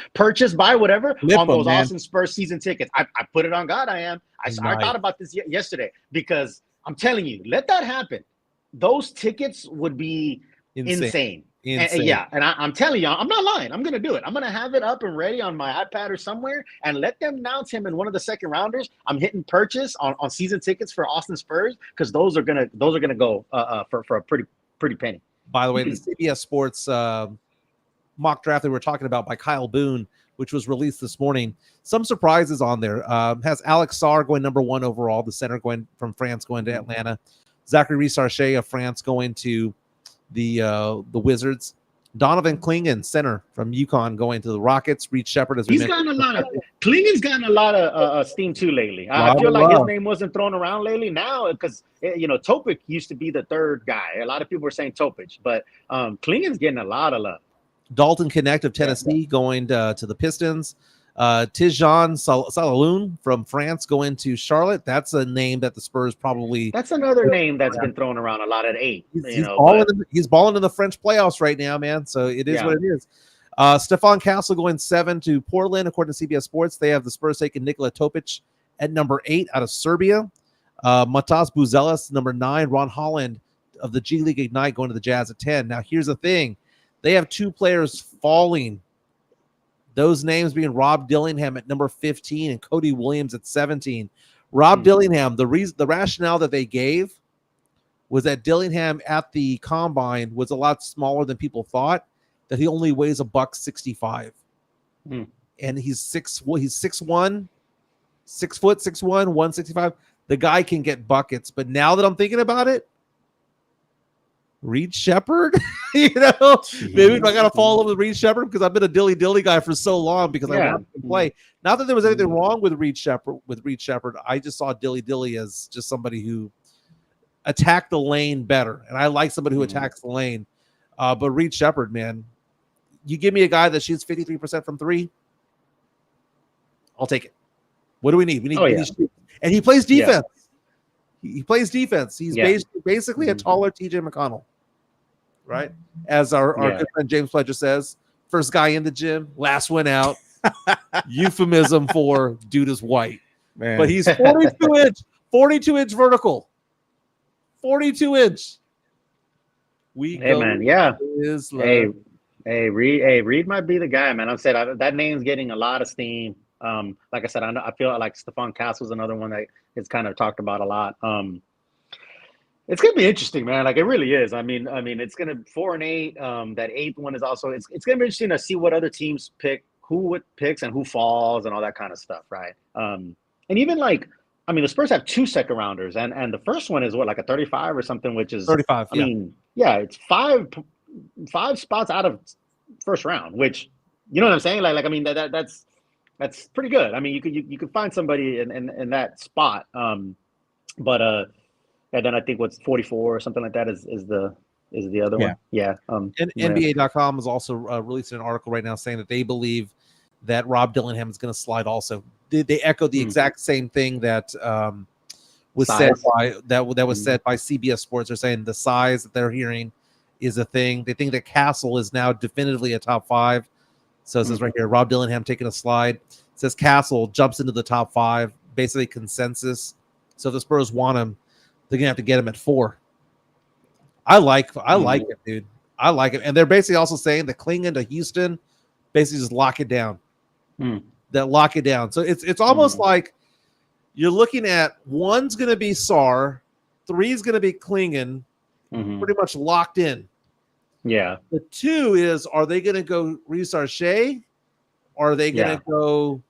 buy whatever on those Austin Spurs season tickets. I put it on God. I thought about this yesterday because I'm telling you, let that happen. Those tickets would be insane. And I'm telling you, I'm not lying. I'm going to do it. I'm going to have it up and ready on my iPad or somewhere and let them announce him in one of the second rounders. I'm hitting purchase on season tickets for Austin Spurs because those are gonna go for a pretty penny. By the way, the CBS Sports mock draft that we were talking about by Kyle Boone, which was released this morning. Some surprises on there. Has Alex Sarr going number 1 overall, the center going from France going to Atlanta. Zachary Reese of France going to the Wizards. Donovan Clingan, center from UConn, going to the Rockets. Reed Shepard, as we mentioned. Clingan's gotten a lot of steam too lately. I feel like his name wasn't thrown around lately now because Topic used to be the third guy. A lot of people were saying Topic, but Clingan's getting a lot of love. Dalton Connect of Tennessee going to the Pistons. Tijan Salaloun from France going to Charlotte. That's a name that the Spurs probably. That's another name that's been thrown around a lot at 8. He's balling in the French playoffs right now, man. So it is what it is. Stephon Castle going 7 to Portland, according to CBS Sports. They have the Spurs taking Nikola Topic at number 8 out of Serbia. Matas Buzelis, number 9. Ron Holland of the G League Ignite going to the Jazz at 10. Now, here's the thing. They have 2 players falling. Those names being Rob Dillingham at number 15 and Cody Williams at 17. Rob Dillingham, the rationale that they gave was that Dillingham at the combine was a lot smaller than people thought, that he only weighs $165. And he's 6'1", 165. The guy can get buckets. But now that I'm thinking about it, Reed Shepard, maybe I got to follow with Reed Shepard because I've been a dilly guy for so long because I wanted to play. Not that there was anything wrong with Reed Shepard. I just saw dilly as just somebody who attacked the lane better, and I like somebody who attacks the lane. But Reed Shepard, man, you give me a guy that shoots 53% from 3, I'll take it. What do we need? We need and he plays defense. He plays defense. He's basically a taller TJ McConnell, right? As our good friend James Pledger says, first guy in the gym, last one out. Euphemism for dude is white. Man. But he's 42-inch vertical. 42-inch. Reed might be the guy, man. I'm saying that name's getting a lot of steam. Like I said, I feel like Stephon Castle's another one that is kind of talked about a lot. It's gonna be interesting, man. Like it really is. I mean, it's gonna 4 and 8. That 8th one is also it's gonna be interesting to see what other teams pick, who picks, and who falls, and all that kind of stuff, right? And even the Spurs have 2 second rounders, and the first one is like a 35 or something, which is 35. It's 5 spots out of first round, which you know what I'm saying? That's pretty good. I mean, you could find somebody in that spot. And then I think what's 44 or something like that is the other one. Yeah. And NBA.com is also releasing an article right now saying that they believe that Rob Dillingham is going to slide also. They echo the exact same thing that was said by CBS Sports. They're saying the size that they're hearing is a thing. They think that Castle is now definitively a top 5. So it says right here, Rob Dillingham taking a slide. It says Castle jumps into the top 5, basically consensus. So if the Spurs want him, they're gonna have to get him at 4. I like it, dude. I like it. And they're basically also saying that Clingan to Houston basically just lock it down. Hmm. That lock it down. So it's almost like you're looking at one's going to be Sar, three is going to be Klingon, pretty much locked in. Yeah. The two is, are they going to go Reese Arche? Are they going to go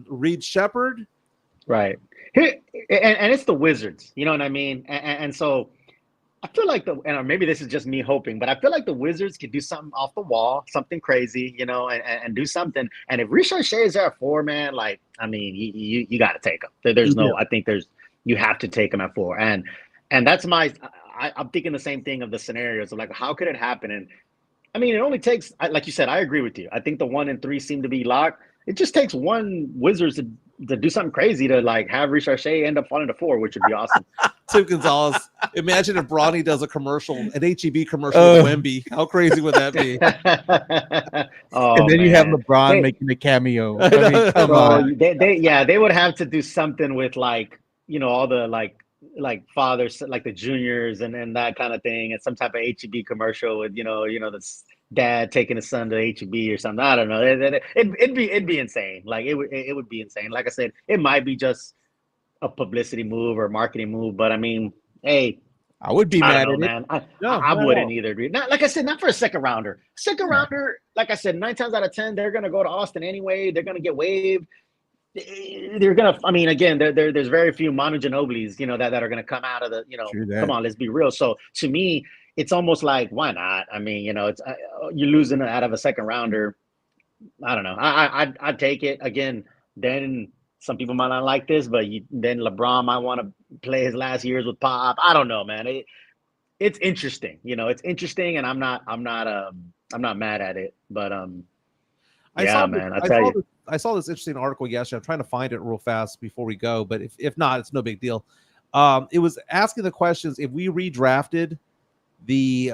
Reed Shepherd? Right. And it's the Wizards, you know what I mean? And so I feel like and maybe this is just me hoping, but I feel like the Wizards could do something off the wall, something crazy, you know, and do something. And if Reese Arche is there at 4, man, like, I mean, you got to take him. I think you have to take him at 4. And that's I'm thinking the same thing of the scenarios of like, how could it happen? And I mean, it only takes, like you said, I agree with you. I think the 1 and 3 seem to be locked. It just takes one Wizards to do something crazy to like have Reese Arche end up falling to 4, which would be awesome. Tim Gonzalez. Imagine if Bronny does a commercial, an HEB commercial with Wemby. How crazy would that be? And then you have LeBron making a cameo. I mean, come on. They would have to do something with like, you know, all the like fathers, like the juniors and that kind of thing, and some type of HEB commercial with, you know, the dad taking his son to HEB or something. I don't know. It'd be insane. Like it would be insane. Like I said, it might be just a publicity move or marketing move, but I mean, hey, I would be mad at it. Man. I wouldn't either. Not, like I said, not for a second rounder. Second rounder, like I said, 9 times out of 10, they're gonna go to Austin anyway. They're gonna get waived. They're gonna. I mean, again, there's very few Manu Ginobilis, you know, that are gonna come out of the, you know. Come on, let's be real. So to me, it's almost like, why not? I mean, you know, it's you're losing out of a second rounder. I don't know. I'd take it again. Then some people might not like this, but then LeBron might want to play his last years with Pop. I don't know, man. It's interesting. You know, it's interesting, and I'm not mad at it. But I saw this interesting article yesterday. I'm trying to find it real fast before we go, but if not, it's no big deal. It was asking the questions: if we redrafted the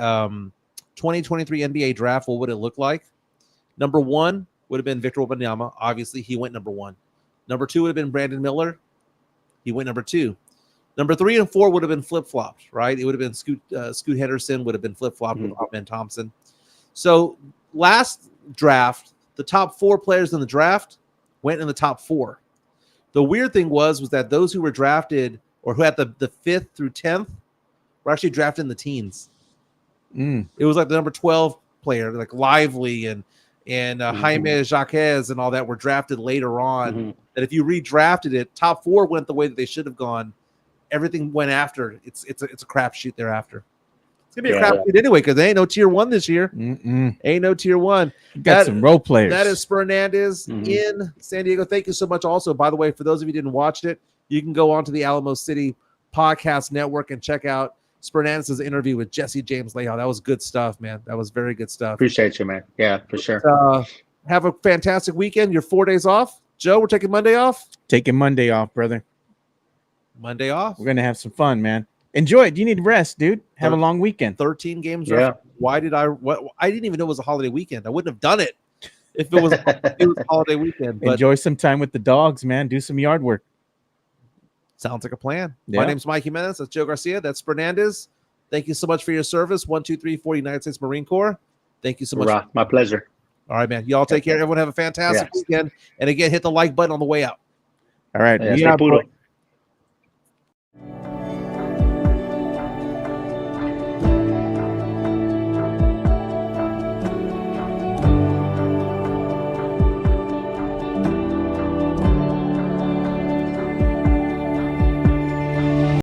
2023 NBA draft, what would it look like? Number 1 would have been Victor Wembanyama. Obviously, he went number 1. Number 2 would have been Brandon Miller. He went number 2. Number 3 and 4 would have been flip-flopped, right? It would have been Scoot Henderson would have been flip-flopped with Ben Thompson. So last draft, the top 4 players in the draft went in the top 4. The weird thing was that those who were drafted or who had the 5th through 10th were actually drafted in the teens. It was like the number 12 player, like Lively and Jaime Jaquez and all that were drafted later on. That if you redrafted it, top 4 went the way that they should have gone. Everything went after. It's a crapshoot thereafter. It's gonna be a crapshoot anyway because there ain't no tier 1 this year. Ain't no tier 1. Got some role players. That is Spurnandez in San Diego. Thank you so much. Also, by the way, for those of you who didn't watch it, you can go on to the Alamo City Podcast Network and check out Spurnandez's interview with Jesse James Lehow. That was good stuff, man. That was very good stuff. Appreciate you, man. Yeah, for sure. Have a fantastic weekend. You're 4 days off. Joe, we're taking Monday off. Taking Monday off, brother. Monday off. We're gonna have some fun, man. Enjoy it. You need rest, dude. Have a long weekend. 13 games. Yeah. Why did I didn't even know it was a holiday weekend. I wouldn't have done it if it was a holiday weekend. But enjoy some time with the dogs, man. Do some yard work. Sounds like a plan. Yeah. My name's Mike Jimenez. That's Joe Garcia. That's Spurnandez. Thank you so much for your service. 1, 2, 3, 4 United States Marine Corps. Thank you so much. Hurrah. My pleasure. All right, man. Y'all take care. Everyone have a fantastic weekend. And again, hit the like button on the way out. All right. Yeah,